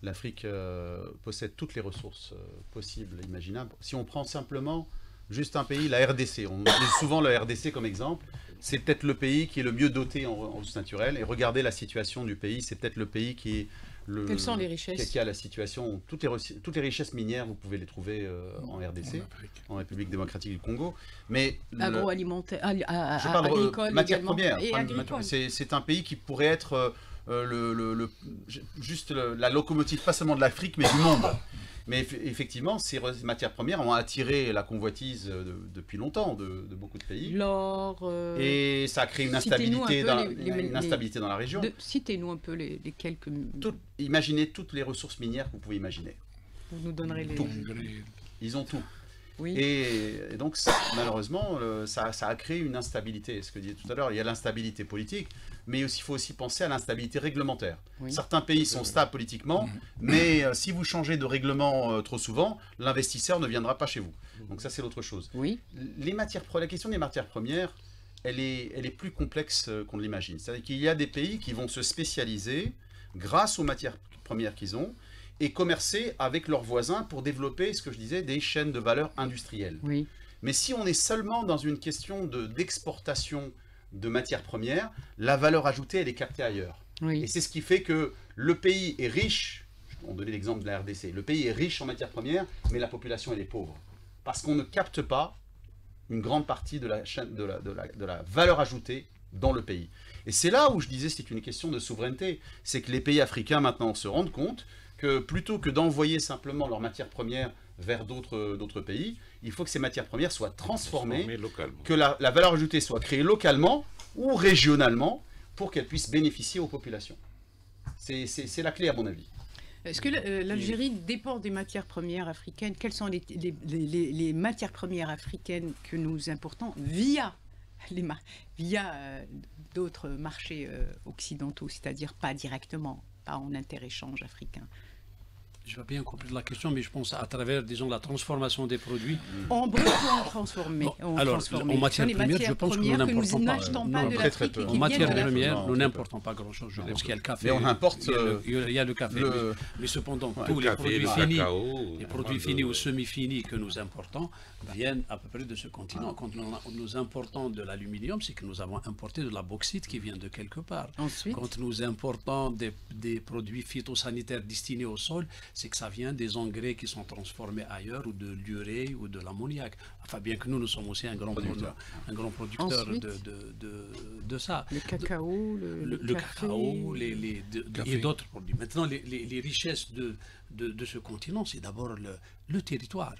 L'Afrique possède toutes les ressources possibles, imaginables. Si on prend simplement juste un pays, la RDC, on utilise souvent la RDC comme exemple, c'est peut-être le pays qui est le mieux doté en ressources naturelles. Et regardez la situation du pays, c'est peut-être le pays qui est Quelles sont les richesses? Qui a la situation, toutes les richesses minières, vous pouvez les trouver en RDC, en République démocratique du Congo. Mais agroalimentaire, je parle agricole, matières premières. Et agricole. C'est un pays qui pourrait être juste la locomotive, pas seulement de l'Afrique, mais du monde. Mais effectivement, ces matières premières ont attiré la convoitise depuis longtemps de beaucoup de pays. L'or. Et ça a créé une instabilité dans la région. Citez-nous un peu les quelques. Imaginez toutes les ressources minières que vous pouvez imaginer. Vous nous donnerez les. Tout. Ils ont tout. Oui. Et donc, malheureusement, ça a créé une instabilité. Ce que je disais tout à l'heure, il y a l'instabilité politique, mais il faut aussi penser à l'instabilité réglementaire. Oui. Certains pays sont stables politiquement, mais si vous changez de règlement trop souvent, l'investisseur ne viendra pas chez vous. Donc ça, c'est l'autre chose. Oui. La question des matières premières, elle est plus complexe qu'on ne l'imagine. C'est-à-dire qu'il y a des pays qui vont se spécialiser grâce aux matières premières qu'ils ont, et commercer avec leurs voisins pour développer, ce que je disais, des chaînes de valeur industrielles. Oui. Mais si on est seulement dans une question d'exportation de matières premières, la valeur ajoutée, elle est captée ailleurs. Oui. Et c'est ce qui fait que le pays est riche, on donnait l'exemple de la RDC, le pays est riche en matières premières, mais la population, elle est pauvre. Parce qu'on ne capte pas une grande partie de la valeur ajoutée dans le pays. Et c'est là où je disais c'est une question de souveraineté. C'est que les pays africains maintenant se rendent compte que plutôt que d'envoyer simplement leurs matières premières vers d'autres pays, il faut que ces matières premières soient transformées que la valeur ajoutée soit créée localement ou régionalement pour qu'elle puisse bénéficier aux populations. C'est la clé à mon avis. Est-ce que l'Algérie dépend des matières premières africaines? Quelles sont les matières premières africaines que nous importons via d'autres marchés occidentaux, c'est-à-dire pas directement, pas en interéchange africain? Je n'ai pas bien compris la question, mais je pense à travers, disons, la transformation des produits. En brut ou en transformé? Bon, alors, en matière première, je pense que nous n'importons pas. De l'Afrique. En matière première, nous n'importons pas grand-chose. Je pense qu'il y a le café. Mais on importe. Il y a le café. Mais cependant, tous les produits finis, les produits finis ou semi-finis que nous importons viennent à peu près de ce continent. Quand nous importons de l'aluminium, c'est que nous avons importé de la bauxite qui vient de quelque part. Ensuite, quand nous importons des produits phytosanitaires destinés au sol, c'est que ça vient des engrais qui sont transformés ailleurs, ou de l'urée ou de l'ammoniac. Enfin, bien que nous sommes aussi un grand producteur ensuite, de ça. Le cacao, le cacao, et d'autres produits. Maintenant, les richesses de ce continent, c'est d'abord le territoire.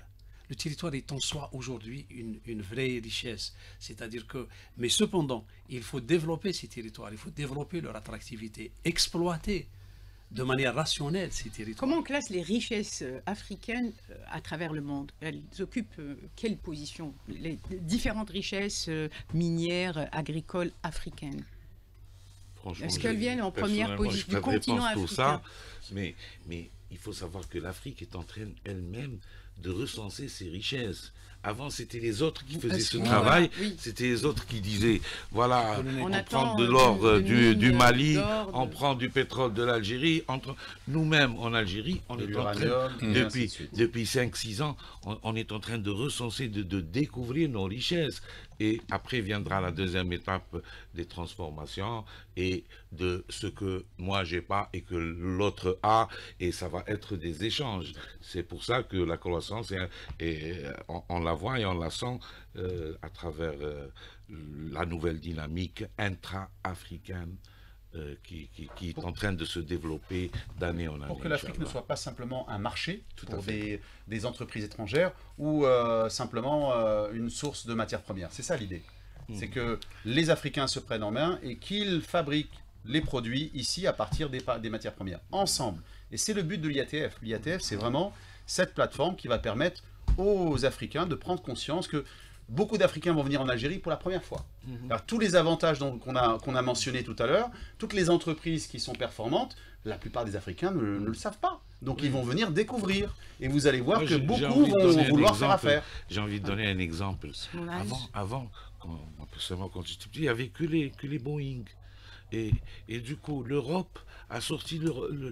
Le territoire est en soi aujourd'hui une vraie richesse. C'est-à-dire que, mais cependant, il faut développer ces territoires, il faut développer leur attractivité, exploiter de manière rationnelle ces territoires. Comment on classe les richesses africaines à travers le monde? Elles occupent quelle position? Les différentes richesses minières, agricoles africaines. Est-ce qu'elles viennent en première position du continent africain? Mais il faut savoir que l'Afrique est en train elle-même de recenser ses richesses. Avant, c'était les autres qui faisaient ce travail. C'était les autres qui disaient, voilà, on prend de l'or du Mali, on prend du pétrole de l'Algérie. Nous-mêmes, en Algérie, on est en train, depuis 5-6 ans, on est en train de recenser, de découvrir nos richesses. Et après viendra la deuxième étape des transformations et de ce que moi j'ai pas et que l'autre a, et ça va être des échanges. C'est pour ça que la croissance, on la voit et on la sent à travers la nouvelle dynamique intra-africaine qui est en train de se développer d'année en année. Pour que l'Afrique ne soit pas simplement un marché pour des entreprises étrangères ou simplement une source de matières premières. C'est ça l'idée. C'est que les Africains se prennent en main et qu'ils fabriquent les produits ici à partir des matières premières, ensemble. Et c'est le but de l'IATF. L'IATF, c'est vraiment cette plateforme qui va permettre aux Africains de prendre conscience que beaucoup d'Africains vont venir en Algérie pour la première fois. Alors, tous les avantages qu'on a mentionnés tout à l'heure, toutes les entreprises qui sont performantes, la plupart des Africains ne le savent pas. Donc ils vont venir découvrir. Et vous allez voir que beaucoup vont vouloir faire affaire. J'ai envie de donner un exemple. Avant quand j'étais petit, il n'y avait que les Boeing. Et du coup, l'Europe a sorti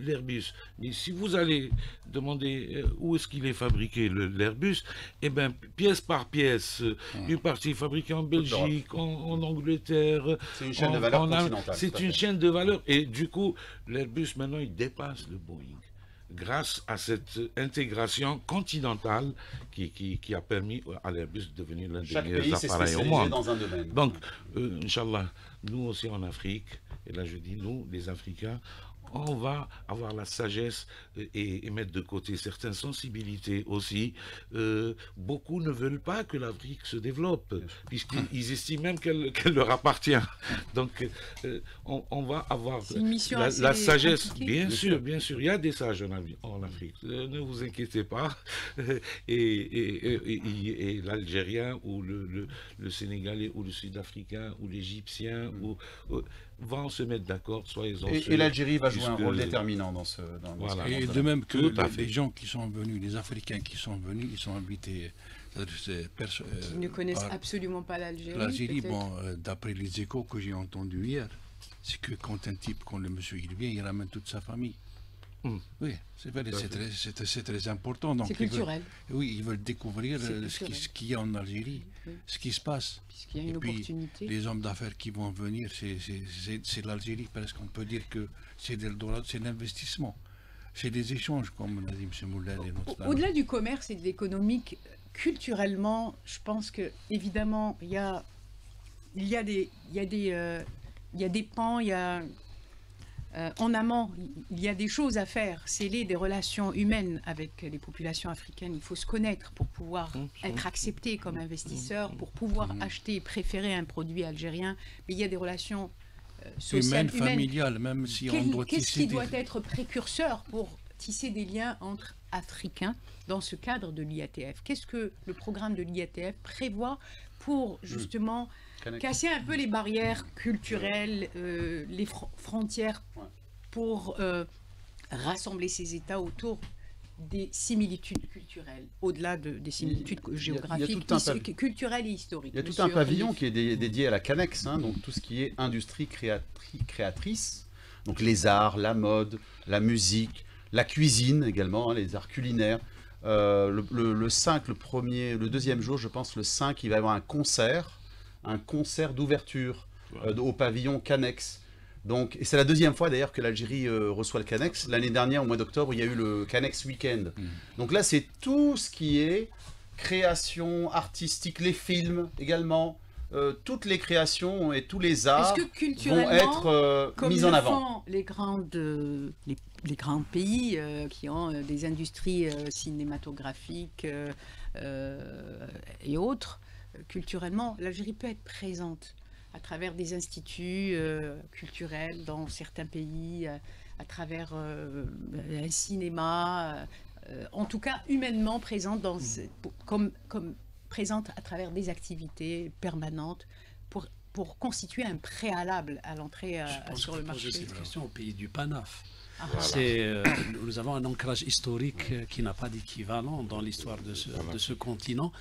l'Airbus. Mais si vous allez demander où est-ce qu'il est fabriqué, l'Airbus, eh bien, pièce par pièce, une partie est fabriquée en Belgique, en Angleterre. C'est une chaîne de valeur continentale. C'est une chaîne de valeur. Et du coup, l'Airbus, maintenant, il dépasse le Boeing. Grâce à cette intégration continentale qui a permis à l'Airbus de devenir l'un des meilleurs appareils au monde. Dans un domaine. Donc, Inch'Allah, nous aussi en Afrique, et là je dis nous, les Africains, on va avoir la sagesse et mettre de côté certaines sensibilités aussi. Beaucoup ne veulent pas que l'Afrique se développe, puisqu'ils estiment même qu'elle leur appartient. Donc, on va avoir la sagesse. Bien sûr, il y a des sages en Afrique. Ne vous inquiétez pas. Et l'Algérien ou le Sénégalais ou le Sud-Africain ou l'Égyptien vont se mettre d'accord, soyez-en sûrs. Et l'Algérie va jouer un rôle déterminant dans ce et de même que les gens qui sont venus, les Africains qui sont venus, ils sont habités. Qui ne connaissent absolument pas l'Algérie. L'Algérie, bon, d'après les échos que j'ai entendus hier, c'est que quand un type, quand le monsieur il vient, il ramène toute sa famille. Oui, c'est vrai, c'est très important. C'est culturel. Ils veulent découvrir ce qu'il y a en Algérie, ce qui se passe. Puisqu'il y a une opportunité. Les hommes d'affaires qui vont venir, c'est l'Algérie, parce qu'on peut dire que c'est l'investissement. C'est des échanges, comme l'a dit M. Moulin. Au-delà du commerce et de l'économique, culturellement, je pense que évidemment, il y a des pans, en amont, il y a des choses à faire, sceller des relations humaines avec les populations africaines. Il faut se connaître pour pouvoir être accepté comme investisseur, pour pouvoir acheter et préférer un produit algérien. Mais il y a des relations sociales, humaines, familiales, même si on doit tisser. Qu'est-ce qui doit être précurseur pour tisser des liens entre Africains dans ce cadre de l'IATF? Qu'est-ce que le programme de l'IATF prévoit pour justement casser un peu les barrières culturelles, les frontières, pour rassembler ces États autour des similitudes culturelles, au-delà des similitudes géographiques, culturelles et historiques. Il y a tout un pavillon qui est dédié à la Canex, hein, donc tout ce qui est industrie créatrice, donc les arts, la mode, la musique, la cuisine également, hein, les arts culinaires. Le 5, le deuxième jour, je pense, le 5, il va y avoir un concert d'ouverture au pavillon Canex. Donc, et c'est la deuxième fois d'ailleurs que l'Algérie reçoit le Canex. L'année dernière, au mois d'octobre, il y a eu le Canex Weekend. Donc là, c'est tout ce qui est création artistique, les films également, toutes les créations et tous les arts vont être mis en avant. Les grands pays qui ont des industries cinématographiques et autres, culturellement, l'Algérie peut être présente à travers des instituts culturels dans certains pays, à travers un cinéma, en tout cas humainement présente, comme présente à travers des activités permanentes pour constituer un préalable à l'entrée sur le marché. Je pose cette question au pays du PANAF. Voilà. Nous avons un ancrage historique qui n'a pas d'équivalent dans l'histoire de ce continent,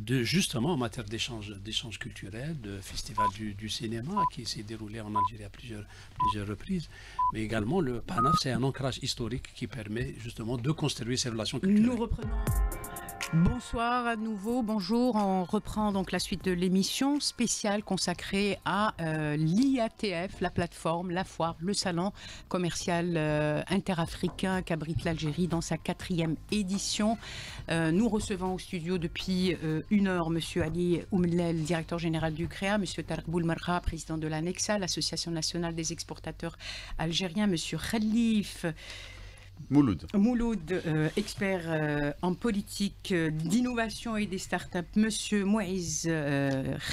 justement en matière d'échanges culturels, de festival du cinéma qui s'est déroulé en Algérie à plusieurs reprises, mais également le PANAF, c'est un ancrage historique qui permet justement de construire ces relations culturelles. Nous reprenons. Bonsoir à nouveau, bonjour. On reprend donc la suite de l'émission spéciale consacrée à l'IATF, la plateforme, la foire, le salon commercial interafricain qu'abrite l'Algérie dans sa 4e édition. Nous recevons au studio depuis 1 heure M. Ali Oumlel, directeur général du CREA, M. Tarek Boulmerra, président de l'ANEXA, l'Association nationale des exportateurs algériens, M. Khalif Mouloud, expert en politique d'innovation et des startups. Monsieur Mouiz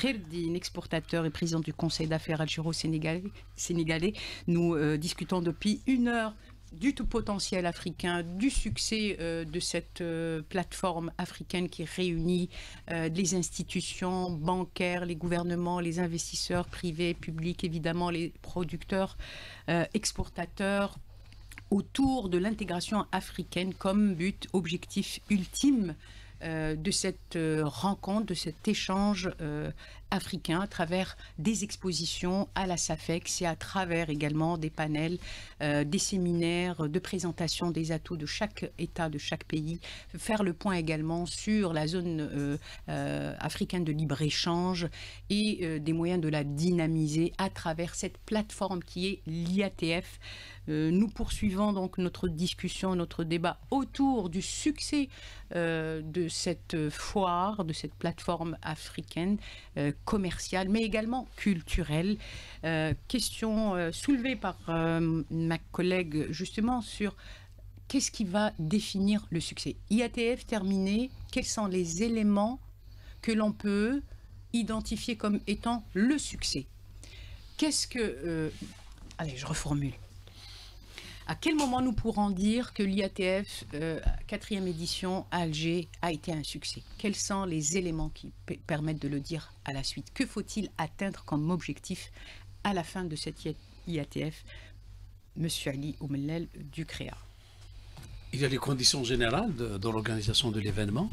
Khirdine, exportateur et président du Conseil d'affaires algéro-sénégalais. Nous discutons depuis 1 heure du tout potentiel africain, du succès de cette plateforme africaine qui réunit les institutions bancaires, les gouvernements, les investisseurs privés, publics, évidemment les producteurs, exportateurs, autour de l'intégration africaine comme but, objectif ultime de cette rencontre, de cet échange africain à travers des expositions à la SAFEX et à travers également des panels, des séminaires de présentation des atouts de chaque État, de chaque pays, faire le point également sur la zone africaine de libre-échange et des moyens de la dynamiser à travers cette plateforme qui est l'IATF. Nous poursuivons donc notre discussion, notre débat autour du succès de cette foire, de cette plateforme africaine commerciale, mais également culturelle. Question soulevée par ma collègue justement sur qu'est-ce qui va définir le succès. IATF terminé, quels sont les éléments que l'on peut identifier comme étant le succès? Qu'est-ce que... allez, je reformule. À quel moment nous pourrons dire que l'IATF 4e édition à Alger a été un succès? Quels sont les éléments qui permettent de le dire à la suite? Que faut-il atteindre comme objectif à la fin de cette IATF? Monsieur Ali Oumlel du CREA. Il y a les conditions générales de l'organisation de l'événement.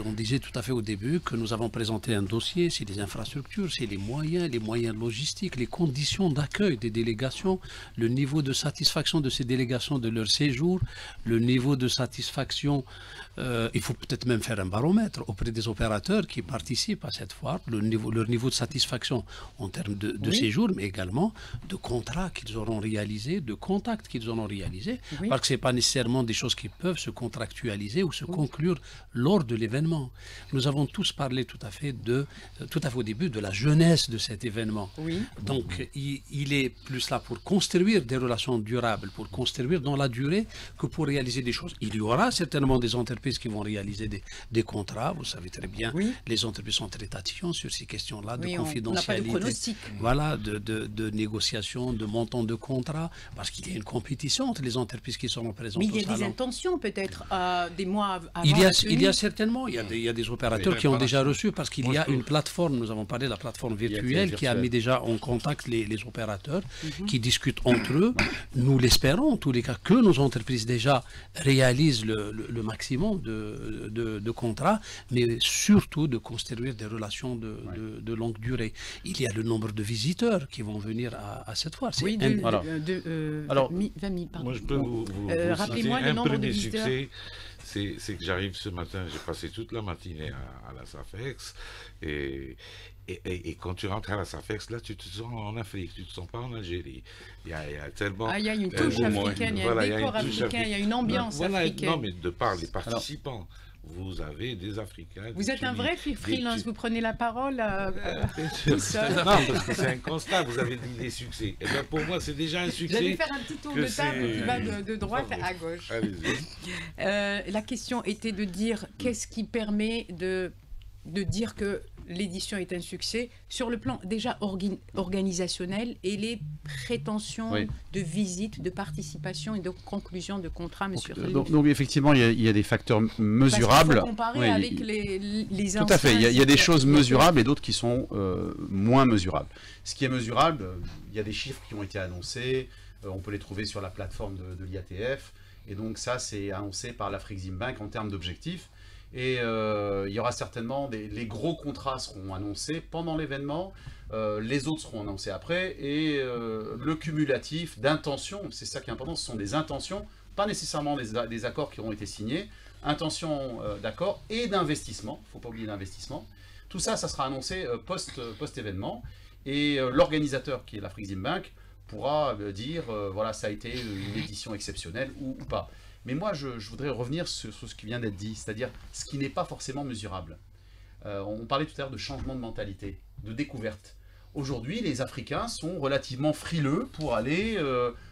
On disait tout à fait au début que nous avons présenté un dossier, c'est les infrastructures, c'est les moyens logistiques, les conditions d'accueil des délégations, le niveau de satisfaction de ces délégations de leur séjour, le niveau de satisfaction, il faut peut-être même faire un baromètre auprès des opérateurs qui participent à cette foire, leur niveau de satisfaction en termes de séjour, mais également de contrats qu'ils auront réalisés, de contacts qu'ils auront réalisés, parce que ce n'est pas nécessairement des choses qui peuvent se contractualiser ou se conclure lors de l'événement. Nous avons tous parlé tout à fait au début de la jeunesse de cet événement. Donc il est plus là pour construire des relations durables, pour construire dans la durée que pour réaliser des choses. Il y aura certainement des entreprises qui vont réaliser des contrats, vous savez très bien, les entreprises sont très tatillons sur ces questions-là de confidentialité, voilà, de négociation, de montant de contrat, parce qu'il y a une compétition entre les entreprises qui seront présentes au salon. Mais il y a des intentions peut-être des mois avant. Il y a certainement, il y a des opérateurs Oui, qui ont voilà. déjà reçu parce qu'il Moi, y a je peux- une plateforme, nous avons parlé de la plateforme virtuelle virtuelle. qui a mis déjà en contact les opérateurs qui discutent entre eux. Nous l'espérons en tous les cas que nos entreprises déjà réalisent le maximum de contrats, mais surtout de construire des relations de longue durée. Il y a le nombre de visiteurs qui vont venir à cette foire. C'est Oui, Alors, 20 000, pardon. Moi, je peux vous rappelez-moi citer le un nombre de premier visiteurs. succès. C'est que j'arrive ce matin, j'ai passé toute la matinée à la SAFEX. Et quand tu rentres à la SAFEX, là, tu te sens en Afrique, tu ne te sens pas en Algérie. Il y a tellement... Ah, il y a une touche africaine, il y a un décor africain, il y a une ambiance africaine. Non, mais de par les participants, vous avez des Africains. Vous êtes un vrai freelance, vous prenez la parole tout seul. Non, parce que c'est un constat, vous avez dit des succès. Et bien pour moi, c'est déjà un succès. J'allais faire un petit tour que de table c'est- qui va de droite à gauche. Allez-y. La question était de dire qu'est-ce qui permet de dire que l'édition est un succès sur le plan déjà organisationnel et les prétentions Oui. de visite, de participation et de conclusion de contrat, monsieur Khalil. Donc, effectivement, il y a des facteurs Parce qu'il mesurables. faut comparer Oui, avec les tout à fait. Il y a des choses anciens- mesurables et d'autres qui sont moins mesurables. Ce qui est mesurable, il y a des chiffres qui ont été annoncés. On peut les trouver sur la plateforme de l'IATF. Et donc ça, c'est annoncé par l'Afreximbank en termes d'objectifs. Et il y aura certainement les gros contrats seront annoncés pendant l'événement. Les autres seront annoncés après. Et le cumulatif d'intentions, c'est ça qui est important, ce sont des intentions, pas nécessairement des accords qui auront été signés, intentions d'accords et d'investissement. Il ne faut pas oublier l'investissement. Tout ça, ça sera annoncé post-événement. Et l'organisateur, qui est l'Afreximbank, pourra dire, voilà, ça a été une édition exceptionnelle ou pas. Mais moi, je voudrais revenir sur ce qui vient d'être dit, c'est-à-dire ce qui n'est pas forcément mesurable. On parlait tout à l'heure de changement de mentalité, de découverte. Aujourd'hui, les Africains sont relativement frileux pour aller,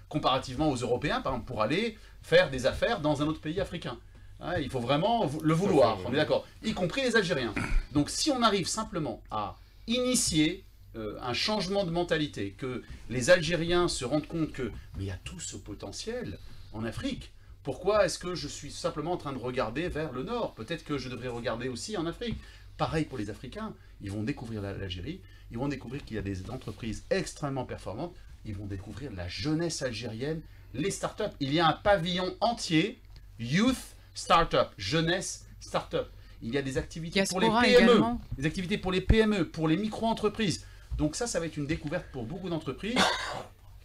comparativement aux Européens, par exemple, pour aller faire des affaires dans un autre pays africain. Hein, il faut vraiment le vouloir, on est d'accord, y compris les Algériens. Donc si on arrive simplement à initier un changement de mentalité, que les Algériens se rendent compte que mais il y a tout ce potentiel en Afrique, pourquoi est-ce que je suis simplement en train de regarder vers le nord? Peut-être que je devrais regarder aussi en Afrique. Pareil pour les Africains, ils vont découvrir l'Algérie, ils vont découvrir qu'il y a des entreprises extrêmement performantes, ils vont découvrir la jeunesse algérienne, les startups. Il y a un pavillon entier, Youth Startup, jeunesse startup. Il y a des activités pour les Diaspora PME, également. des activités pour les PME, pour les micro-entreprises. Donc ça va être une découverte pour beaucoup d'entreprises.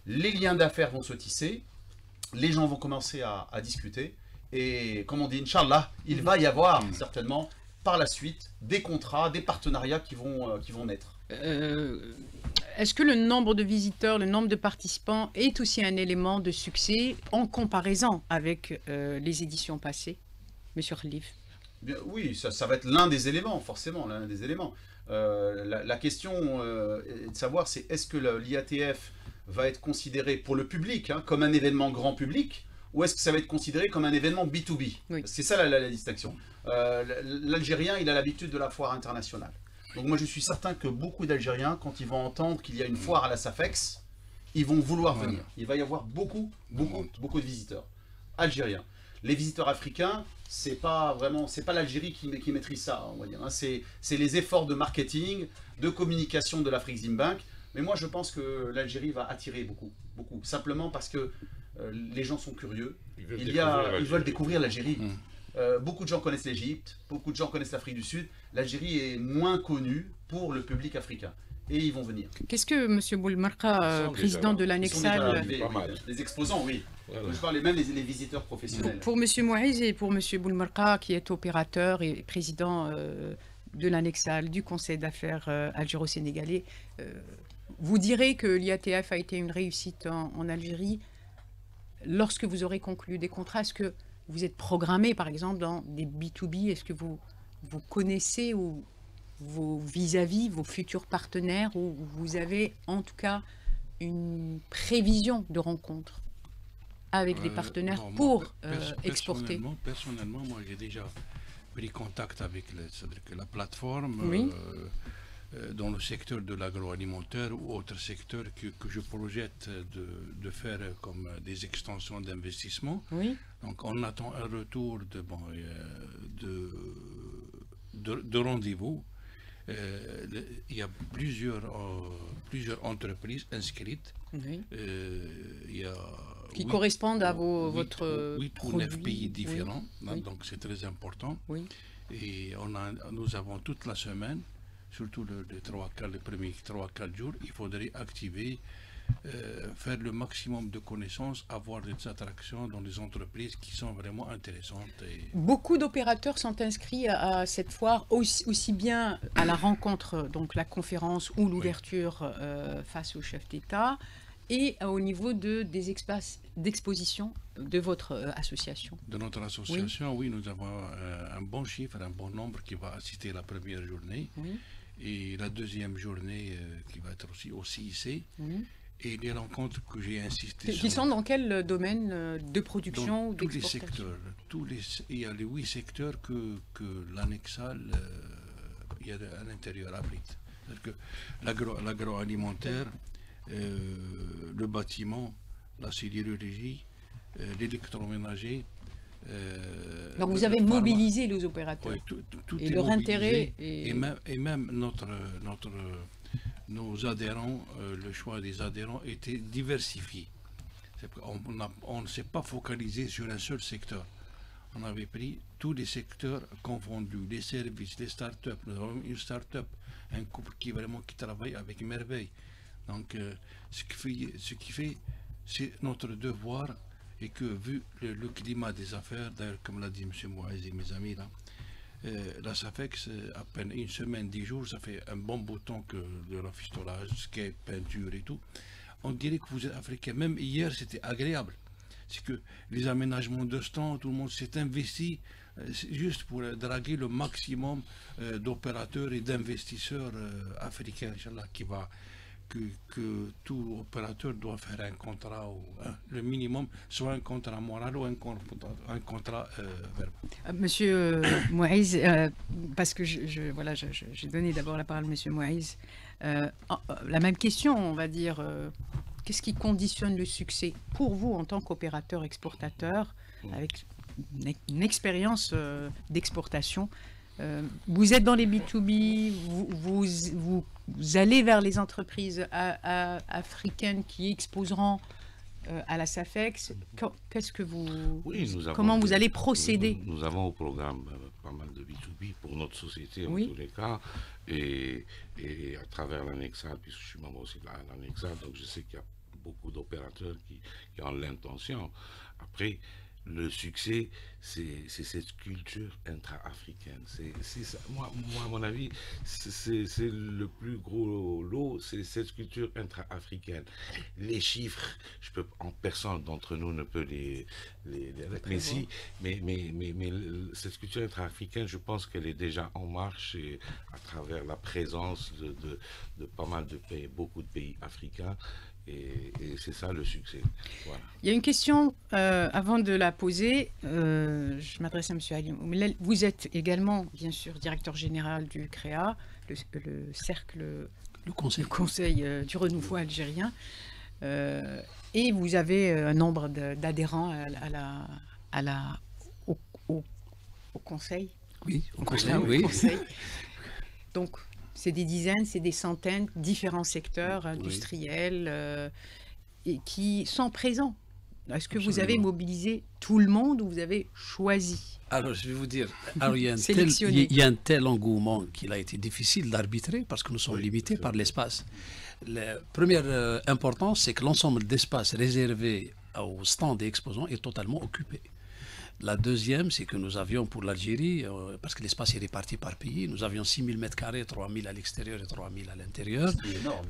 Les liens d'affaires vont se tisser, les gens vont commencer à discuter. Et comme on dit, Inch'Allah, il va y avoir certainement par la suite des contrats, des partenariats qui vont naître. Est-ce que le nombre de visiteurs, le nombre de participants est aussi un élément de succès en comparaison avec les éditions passées, monsieur Khalif? Bien, oui, ça va être l'un des éléments, forcément, l'un des éléments. La question est de savoir, c'est est-ce que l'IATF va être considéré pour le public, hein, comme un événement grand public, ou est-ce que ça va être considéré comme un événement B2B? Oui. C'est ça la distinction. L'Algérien, il a l'habitude de la foire internationale. Donc moi, je suis certain que beaucoup d'Algériens, quand ils vont entendre qu'il y a une foire à la SAFEX, ils vont vouloir venir. Il va y avoir beaucoup de visiteurs algériens. Les visiteurs africains, c'est pas l'Algérie qui maîtrise ça, on va dire. Hein. C'est les efforts de marketing, de communication de l'Afreximbank. Mais moi, je pense que l'Algérie va attirer beaucoup. Simplement parce que les gens sont curieux. Ils veulent découvrir l'Algérie. Beaucoup de gens connaissent l'Égypte, beaucoup de gens connaissent l'Afrique du Sud. L'Algérie est moins connue pour le public africain. Et ils vont venir. Qu'est-ce que M. Boulmarka, président de Ils sont déjà l'Anexal, arrivés, pas mal. les exposants, oui. Voilà. Je parlais même les visiteurs professionnels. pour M. Mouiz et pour M. Boulmarka, qui est opérateur et président de l'Anexal, du Conseil d'affaires algéro-sénégalais, vous direz que l'IATF a été une réussite en Algérie. Lorsque vous aurez conclu des contrats, est-ce que vous êtes programmé, par exemple, dans des B2B? Est-ce que vous connaissez ou vos vis-à-vis, vos futurs partenaires, ou vous avez en tout cas une prévision de rencontre avec des partenaires Non, moi, pour exporter? Personnellement, moi j'ai déjà pris contact avec c'est-à-dire que la plateforme Oui. Dans le secteur de l'agroalimentaire ou autre secteur que je projette de faire comme des extensions d'investissement. Oui. Donc on attend un retour de rendez-vous. Il y a plusieurs entreprises inscrites. Oui. Il y a Qui correspondent à votre 8 ou 9 pays différents, Oui. donc c'est très important. Oui. Et nous avons toute la semaine, surtout les premiers 3-4 jours, il faudrait activer, faire le maximum de connaissances, avoir des attractions dans des entreprises qui sont vraiment intéressantes. Beaucoup d'opérateurs sont inscrits à cette foire, aussi bien à la rencontre, donc la conférence ou l'ouverture face au chef d'État, et au niveau des espaces d'exposition de votre association. De notre association, oui, nous avons un bon chiffre, un bon nombre qui va assister la première journée. Oui. Et la deuxième journée qui va être aussi au CIC. Oui. Et les rencontres que j'ai insisté Qui sont dans quel domaine de production ou tous les d'exportation? secteurs. Il y a les 8 secteurs que l'Annexal, il y a à l'intérieur abrite. C'est-à-dire que l'agroalimentaire, le bâtiment, la sidérurgie, l'électroménager. Donc vous avez mobilisé les opérateurs. Oui, tout et est leur mobilisé. intérêt Et même nos adhérents, le choix des adhérents était diversifié. On ne s'est pas focalisé sur un seul secteur. On avait pris tous les secteurs confondus, les services, les start-up. Nous avons une start-up, un couple qui travaille avec merveille. Donc, ce qui fait, c'est notre devoir, et que vu le climat des affaires, d'ailleurs, comme l'a dit M. Mouaïz et mes amis là, la SAFEX, à peine une semaine, 10 jours, ça fait un bon bout de temps que le rafistolage, skate, peinture et tout. On dirait que vous êtes africain. Même hier, c'était agréable. C'est que les aménagements de stands, tout le monde s'est investi juste pour draguer le maximum d'opérateurs et d'investisseurs africains, Inch'Allah, que tout opérateur doit faire un contrat, le minimum, soit un contrat moral ou un contrat verbal. Monsieur Mouaïz, parce que j'ai donné d'abord la parole à Monsieur Mouaïz, la même question, on va dire, qu'est-ce qui conditionne le succès pour vous en tant qu'opérateur exportateur, avec une expérience d'exportation? Vous êtes dans les B2B, vous allez vers les entreprises africaines qui exposeront à la SAFEX. Qu'est-ce que comment vous allez procéder? Nous avons au programme pas mal de B2B pour notre société en tous les cas, et à travers l'Annexal, puisque je suis membre aussi de l'Annexal, donc je sais qu'il y a beaucoup d'opérateurs qui ont l'intention. Après, le succès, c'est cette culture intra-africaine. Moi, à mon avis, c'est le plus gros lot, c'est cette culture intra-africaine. Les chiffres, personne d'entre nous ne peut les apprécier, mais cette culture intra-africaine, je pense qu'elle est déjà en marche, et à travers la présence de pas mal de pays, beaucoup de pays africains. Et c'est ça le succès. Voilà. Il y a une question, avant de la poser, je m'adresse à M. Ali Oumelel. Vous êtes également, bien sûr, directeur général du CREA, le cercle, le conseil du renouveau algérien, et vous avez un nombre d'adhérents au conseil. Oui, au conseil, au conseil. Donc, c'est des dizaines, c'est des centaines, différents secteurs industriels et qui sont présents. Est-ce que vous avez mobilisé tout le monde ou vous avez choisi? Alors, je vais vous dire, il y a un tel engouement qu'il a été difficile d'arbitrer parce que nous sommes limités par l'espace. La première importance, c'est que l'ensemble d'espace réservé aux stands des exposants est totalement occupé. La deuxième, c'est que nous avions pour l'Algérie, parce que l'espace est réparti par pays, nous avions 6 000 m², 3 000 à l'extérieur et 3 000 à l'intérieur. C'est énorme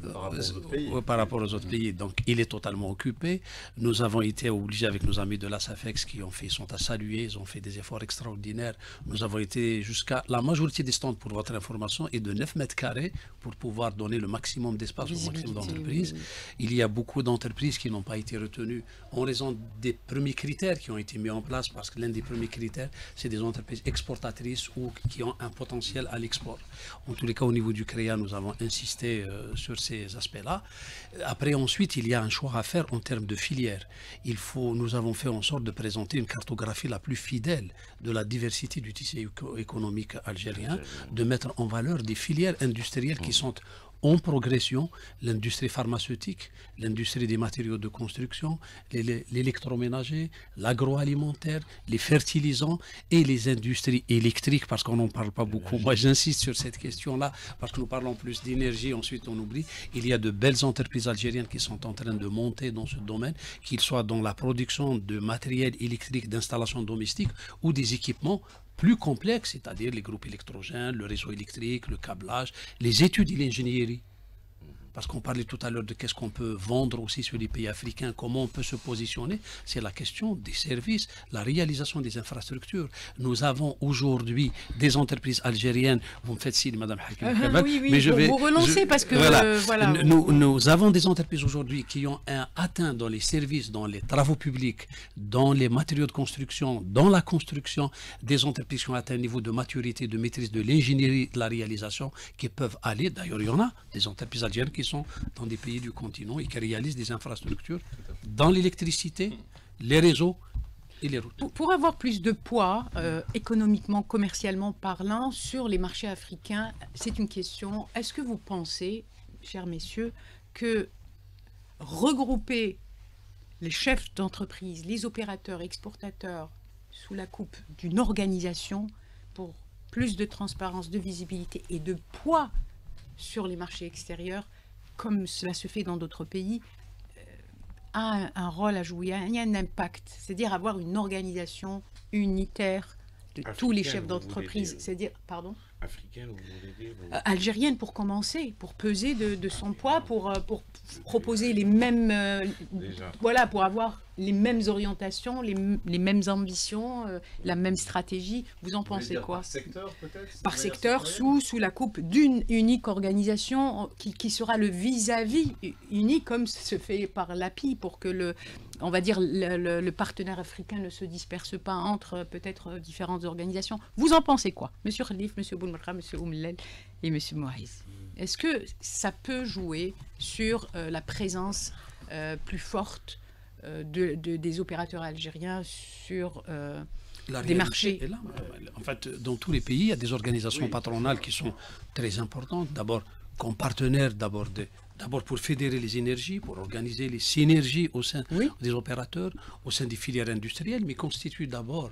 par rapport aux autres pays. Donc il est totalement occupé. Nous avons été obligés avec nos amis de la SAFEX qui sont à saluer, ils ont fait des efforts extraordinaires. Nous avons été jusqu'à la majorité des stands, pour votre information, est de 9 m² pour pouvoir donner le maximum d'espace au maximum d'entreprises. Il y a beaucoup d'entreprises qui n'ont pas été retenues en raison des premiers critères qui ont été mis en place parce que que l'un des premiers critères, c'est des entreprises exportatrices ou qui ont un potentiel à l'export. En tous les cas, au niveau du CREA, nous avons insisté sur ces aspects-là. Après, ensuite, il y a un choix à faire en termes de filières. Nous avons fait en sorte de présenter une cartographie la plus fidèle de la diversité du tissu économique algérien, de mettre en valeur des filières industrielles qui sont en progression, l'industrie pharmaceutique, l'industrie des matériaux de construction, l'électroménager, l'agroalimentaire, les fertilisants et les industries électriques, parce qu'on n'en parle pas beaucoup. Moi, j'insiste sur cette question-là, parce que nous parlons plus d'énergie, ensuite on oublie. Il y a de belles entreprises algériennes qui sont en train de monter dans ce domaine, qu'ils soient dans la production de matériel électrique, d'installations domestiques ou des équipements plus complexes, c'est-à-dire les groupes électrogènes, le réseau électrique, le câblage, les études et l'ingénierie. Parce qu'on parlait tout à l'heure de qu'est-ce qu'on peut vendre aussi sur les pays africains, comment on peut se positionner, c'est la question des services, la réalisation des infrastructures. Nous avons aujourd'hui des entreprises algériennes, vous me faites signe, Madame Hakim, oui, mais vous relancez parce que... Voilà. Nous avons des entreprises aujourd'hui qui ont atteint dans les services, dans les travaux publics, dans les matériaux de construction, dans la construction, des entreprises qui ont atteint un niveau de maturité, de maîtrise de l'ingénierie, de la réalisation, qui peuvent aller, d'ailleurs il y en a, des entreprises algériennes qui sont dans des pays du continent et qui réalisent des infrastructures dans l'électricité, les réseaux et les routes. Pour avoir plus de poids, économiquement, commercialement parlant, sur les marchés africains, c'est une question. Est-ce que vous pensez, chers messieurs, que regrouper les chefs d'entreprise, les opérateurs, exportateurs, sous la coupe d'une organisation pour plus de transparence, de visibilité et de poids sur les marchés extérieurs, comme cela se fait dans d'autres pays, a un rôle à jouer, il y a un impact, c'est-à-dire avoir une organisation unitaire de tous les chefs d'entreprise, c'est-à-dire, pardon, africaine, vous voulez dire algérienne pour commencer, pour peser de son poids, pour proposer les mêmes, voilà, pour avoir les mêmes orientations, les mêmes ambitions, la même stratégie. Vous en pensez quoi? Par secteur peut-être? Par secteur, sous la coupe d'une unique organisation qui sera le vis-à-vis unique, comme se fait par l'API, pour que on va dire le partenaire africain ne se disperse pas entre peut-être différentes organisations. Vous en pensez quoi? Monsieur Khalif, Monsieur Boulmatra, Monsieur Oumlel et Monsieur Moïse. Est-ce que ça peut jouer sur la présence plus forte des opérateurs algériens sur des marchés? Là, en fait, dans tous les pays, il y a des organisations patronales qui sont très importantes. D'abord, comme partenaires, d'abord pour fédérer les énergies, pour organiser les synergies au sein des opérateurs, au sein des filières industrielles, mais constituent d'abord,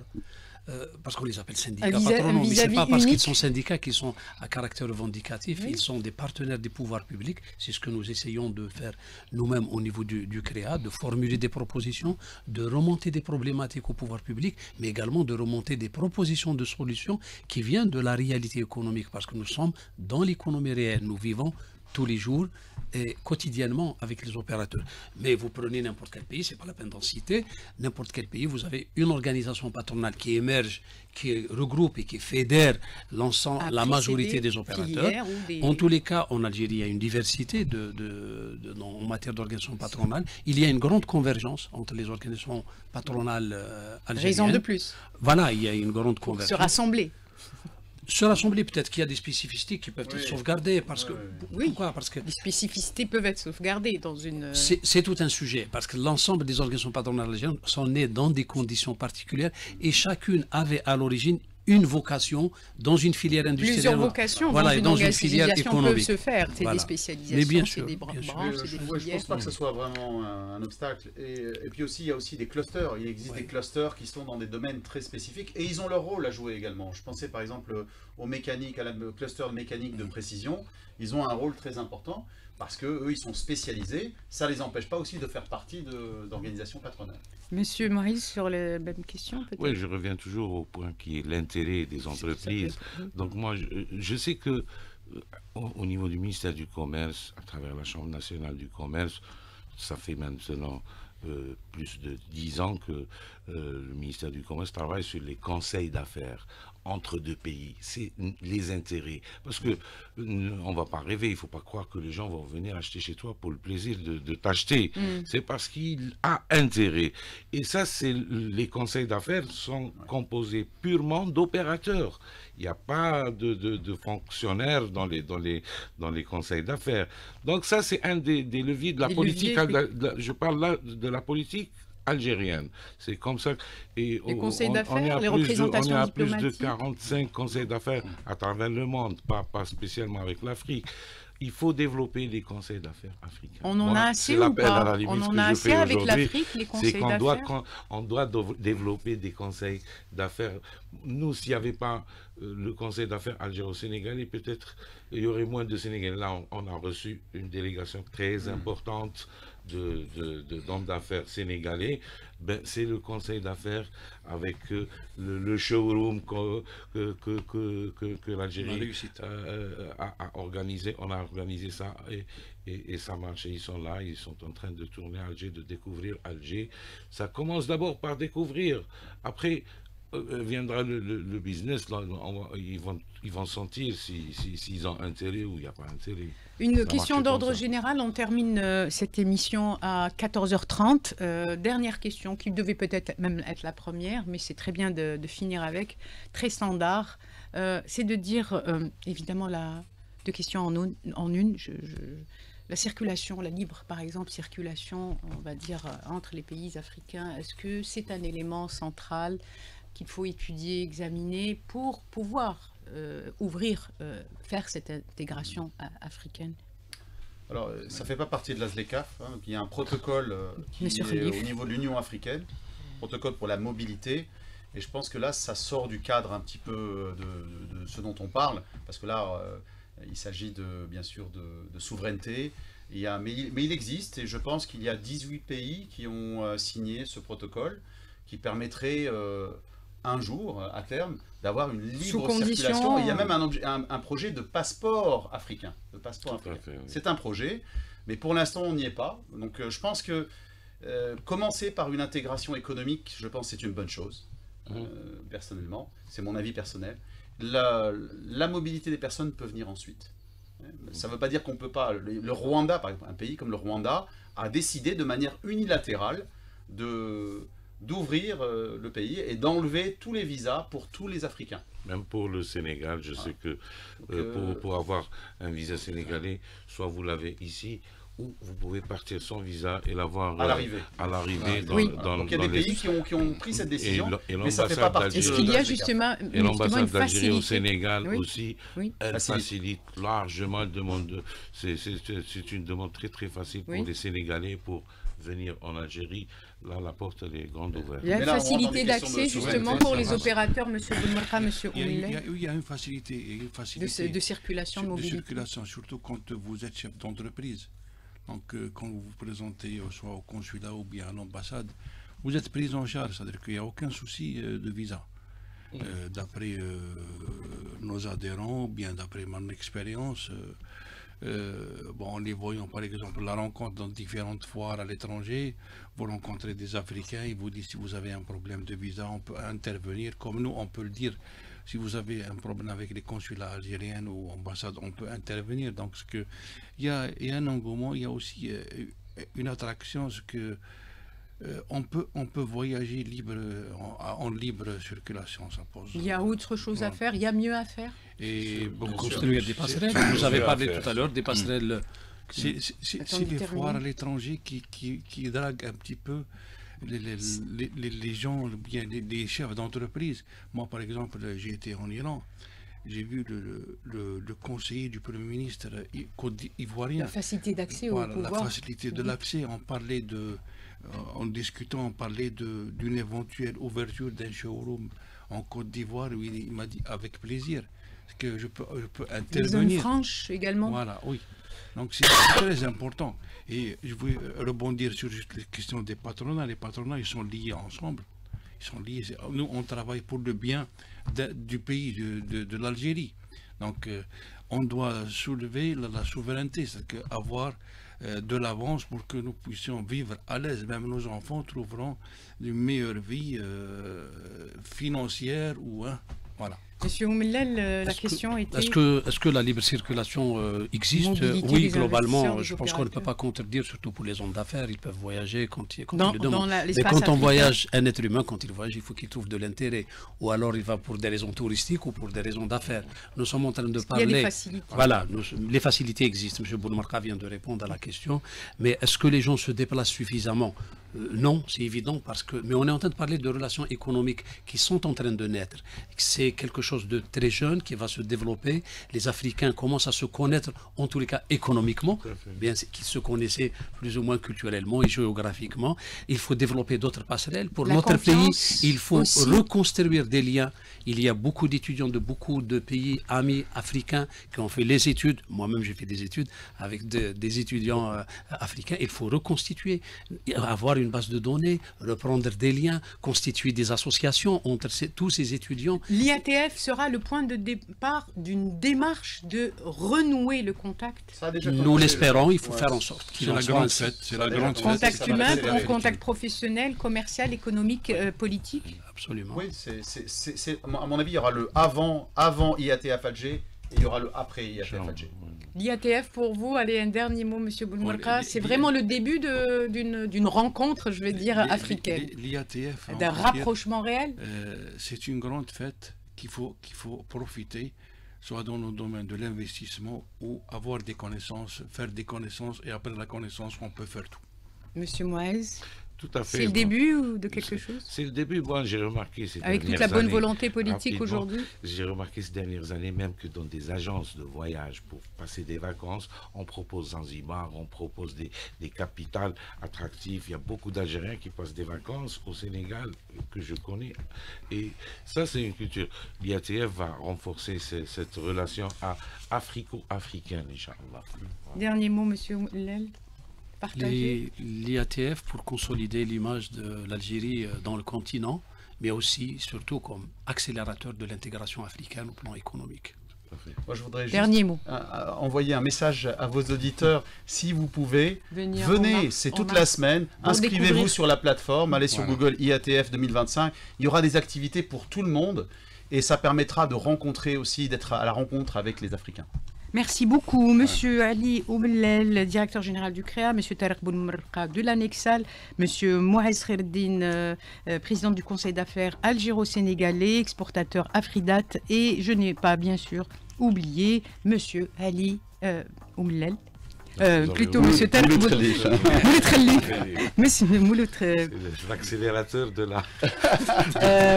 parce qu'on les appelle syndicats patronaux, mais ce n'est pas parce qu'ils sont syndicats qu'ils sont à caractère revendicatif, ils sont des partenaires des pouvoirs publics. C'est ce que nous essayons de faire nous-mêmes au niveau du CREA, de formuler des propositions, de remonter des problématiques au pouvoir public, mais également de remonter des propositions de solutions qui viennent de la réalité économique, parce que nous sommes dans l'économie réelle, nous vivons tous les jours et quotidiennement avec les opérateurs. Mais vous prenez n'importe quel pays, c'est pas la peine d'en citer, n'importe quel pays, vous avez une organisation patronale qui émerge, qui regroupe et qui fédère l'ensemble, la majorité des opérateurs. En tous les cas, en Algérie, il y a une diversité en matière d'organisation patronale. Il y a une grande convergence entre les organisations patronales algériennes. Raison de plus. Voilà, il y a une grande convergence. Se rassembler. Se rassembler, peut-être qu'il y a des spécificités qui peuvent être sauvegardées. Parce que, pourquoi? Parce que les spécificités peuvent être sauvegardées dans une... C'est tout un sujet, parce que l'ensemble des organisations patronales algériennes sont nées dans des conditions particulières et chacune avait à l'origine une vocation dans une filière industrielle. Plusieurs vocations dans une filière économique. Peuvent se faire. C'est des spécialisations, c'est des branches, c'est des filières. Je ne pense pas que ce soit vraiment un obstacle. Et puis aussi, il y a aussi des clusters. Il existe des clusters qui sont dans des domaines très spécifiques et ils ont leur rôle à jouer également. Je pensais par exemple aux mécaniques, à la cluster de mécanique de précision. Ils ont un rôle très important parce qu'eux, ils sont spécialisés. Ça ne les empêche pas aussi de faire partie d'organisations patronales. Monsieur Maurice, sur la même question peut-être? Oui, je reviens toujours au point qui est l'intérêt des entreprises. Donc moi, je sais que au niveau du ministère du Commerce, à travers la Chambre nationale du commerce, ça fait maintenant plus de 10 ans que le ministère du Commerce travaille sur les conseils d'affaires entre deux pays, c'est les intérêts. Parce que on va pas rêver, il faut pas croire que les gens vont venir acheter chez toi pour le plaisir de t'acheter. C'est parce qu'il a intérêt. Et ça, les conseils d'affaires sont composés purement d'opérateurs. Il n'y a pas de fonctionnaires dans les conseils d'affaires. Donc ça, c'est un des leviers de la politique. Je parle là de la politique algérienne. C'est comme ça. Et les conseils d'affaires, les représentations diplomatiques. On est à plus de 45 conseils d'affaires à travers le monde, pas spécialement avec l'Afrique. Il faut développer les conseils d'affaires africains. On en a assez ou pas? On en a assez avec l'Afrique, les conseils d'affaires? On doit développer des conseils d'affaires. Nous, s'il n'y avait pas le conseil d'affaires algéro-sénégalais, peut-être il y aurait moins de Sénégalais. Là, on a reçu une délégation très importante d'hommes d'affaires sénégalais. Ben, c'est le conseil d'affaires avec le showroom que l'Algérie a organisé. On a organisé ça et ça marche. Ils sont là, ils sont en train de tourner à Alger, de découvrir Alger. Ça commence d'abord par découvrir. Après, viendra le business. Là, ils vont sentir s'ils ont intérêt ou il n'y a pas intérêt. Une question d'ordre général, on termine cette émission à 14h30. Dernière question, qui devait peut-être même être la première, mais c'est très bien de finir avec, très standard. C'est de dire, évidemment, deux questions en une. La circulation, la libre, par exemple, circulation, on va dire, entre les pays africains, est-ce que c'est un élément central qu'il faut étudier, examiner pour pouvoir faire cette intégration africaine? Alors, ça ne fait pas partie de la ZLECAf. Il y a un protocole qui est au niveau de l'Union africaine, protocole pour la mobilité. Et je pense que là, ça sort du cadre un petit peu de ce dont on parle, parce que là, il s'agit bien sûr de souveraineté. Mais il existe, et je pense qu'il y a 18 pays qui ont signé ce protocole, qui permettrait un jour, à terme, d'avoir une libre circulation. Et il y a même un projet de passeport africain. Fait, oui. C'est un projet, mais pour l'instant, on n'y est pas. Donc je pense que commencer par une intégration économique, je pense que c'est une bonne chose, personnellement. C'est mon avis personnel. La mobilité des personnes peut venir ensuite. Ça ne veut pas dire qu'on ne peut pas. Le Rwanda, par exemple, un pays comme le Rwanda, a décidé de manière unilatérale d'ouvrir le pays et d'enlever tous les visas pour tous les Africains. Même pour le Sénégal, je sais que pour avoir un visa sénégalais, soit vous l'avez ici, ou vous pouvez partir sans visa et l'avoir à l'arrivée. Donc il y a des pays qui ont pris cette décision, mais ça ne fait pas partie. Est-ce qu'il y a justement et l'ambassade d'Algérie au Sénégal aussi, elle facilite largement la demande. C'est une demande très très facile pour les Sénégalais pour venir en Algérie. Là, la porte elle est grande ouverte. Il y a une facilité d'accès justement pour les opérateurs, M. Boulmerka, M. Ouillet. Il y a une facilité de circulation, de mobilité. De circulation, surtout quand vous êtes chef d'entreprise. Donc, quand vous vous présentez soit au consulat ou bien à l'ambassade, vous êtes pris en charge, c'est-à-dire qu'il n'y a aucun souci de visa. D'après nos adhérents, ou bien d'après mon expérience, en les voyant par exemple la rencontre dans différentes foires à l'étranger, vous rencontrez des Africains, ils vous disent si vous avez un problème de visa, on peut intervenir, comme nous on peut le dire. Si vous avez un problème avec les consulats algériens ou ambassades, on peut intervenir. Donc, il y a un engouement, il y a aussi une attraction, on peut voyager en libre circulation, ça pose. Il y a autre chose à faire, il y a mieux à faire. Et construire des passerelles. Vous avez parlé tout à l'heure des passerelles. C'est les foires à l'étranger qui draguent un petit peu les gens, bien les chefs d'entreprise. Moi, par exemple, j'ai été en Iran. J'ai vu le conseiller du Premier ministre ivoirien. La facilité d'accès au pouvoir. La facilité de l'accès. En discutant, on parlait d'une éventuelle ouverture d'un showroom en Côte d'Ivoire. Il m'a dit avec plaisir que je peux intervenir. Les zones franches également. Voilà, oui. Donc c'est très important. Et je voulais rebondir sur juste les questions des patronats. Les patronats, ils sont liés ensemble. Ils sont liés. Nous, on travaille pour le bien du pays, de l'Algérie. Donc, on doit soulever la souveraineté, c'est-à-dire avoir de l'avance pour que nous puissions vivre à l'aise. Même nos enfants trouveront une meilleure vie financière ou voilà. Monsieur Oumellel, la question était... Est-ce que la libre circulation existe? Mobilité Oui, des globalement, investisseurs, je des pense qu'on ne peut opérateurs. pas contredire, surtout pour les hommes d'affaires, ils peuvent voyager quand ils le dans demandent. Mais l'espace quand on africain. voyage, un être humain, quand il voyage, il faut qu'il trouve de l'intérêt. Ou alors il va pour des raisons touristiques ou pour des raisons d'affaires. Nous sommes en train de Il y a parler... des facilités. Voilà, les facilités existent. M. Boulmarka vient de répondre à la question. Mais est-ce que les gens se déplacent suffisamment? Non, c'est évident, mais on est en train de parler de relations économiques qui sont en train de naître. C'est quelque chose de très jeune qui va se développer. Les Africains commencent à se connaître, en tous les cas économiquement, bien qu'ils se connaissaient plus ou moins culturellement et géographiquement. Il faut développer d'autres passerelles. Pour La notre pays, confiance il faut aussi. reconstruire des liens. Il y a beaucoup d'étudiants de beaucoup de pays amis africains qui ont fait les études. Moi-même, j'ai fait des études avec des étudiants africains. Il faut reconstituer, avoir une base de données, reprendre des liens, constituer des associations entre tous ces étudiants. L'IATF sera le point de départ d'une démarche de renouer le contact. Ça a déjà Nous commencé, l'espérons, il faut ouais, faire en sorte C'est qu'il en la soit grande ainsi. fête. C'est la grande fête. Contact ça va humain, accélérer. contact professionnel, commercial, économique, politique. Absolument. Oui, à mon avis, il y aura le avant IATF Alger et il y aura le après IATF Alger. L'IATF, pour vous, allez, un dernier mot, Monsieur Boulmarka, c'est vraiment le début d'une rencontre, je vais dire, africaine, L'IATF, d'un rapprochement réel. c'est une grande fête qu'il faut profiter, soit dans le domaine de l'investissement ou avoir des connaissances, faire des connaissances, et après la connaissance, on peut faire tout. Monsieur Moïse, Tout à fait. c'est le Bon, début ou de quelque chose? C'est le début. Moi, j'ai remarqué ces Avec toute dernières la bonne années, volonté politique rapidement, aujourd'hui. J'ai remarqué ces dernières années même que dans des agences de voyage pour passer des vacances, on propose Zanzibar, on propose des capitales attractives. Il y a beaucoup d'Algériens qui passent des vacances au Sénégal que je connais. Et ça, c'est une culture. L'IATF va renforcer cette relation africo-africaine, Inch'Allah. Dernier mot, Monsieur Oumellel. Partagez. L'IATF pour consolider l'image de l'Algérie dans le continent, mais aussi, surtout, comme accélérateur de l'intégration africaine au plan économique. Moi, je voudrais juste Dernier mot. envoyer un message à vos auditeurs. Si vous pouvez, Venir en venez, mars, c'est en toute mars, la semaine. pour Inscrivez-vous découvrir. sur la plateforme, allez sur Voilà. Google IATF 2025. Il y aura des activités pour tout le monde et ça permettra de rencontrer aussi, d'être à la rencontre avec les Africains. Merci beaucoup, Monsieur Ali Oumellel, directeur général du CREA, Monsieur Tarek Boulmarka de l'Anexal, Monsieur Moïse Kherdine, président du Conseil d'affaires algéro-sénégalais, exportateur Afridat, et je n'ai pas bien sûr oublié Monsieur Ali Oumellel. Plutôt Monsieur Tarek Boulmarka. Monsieur Mouloud. C'est l'accélérateur de la...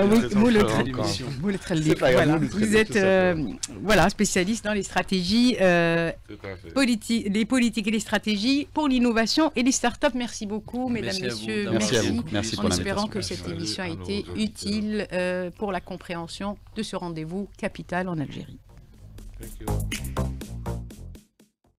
Oui, Mouloud. L'émission. Mouloud Khalil. C'est pas grave, Voilà. Mouloud Vous Khalil, êtes tout ça, voilà, spécialiste dans les stratégies Tout à fait. les politiques et les stratégies pour l'innovation et les startups. Merci beaucoup, mesdames, Merci à vous messieurs. d'avoir Merci à vous. Merci pour En l'invitation. espérant que Merci cette à vous, émission a à nos été auditeurs. utile pour la compréhension de ce rendez-vous capital en Algérie. Thank you.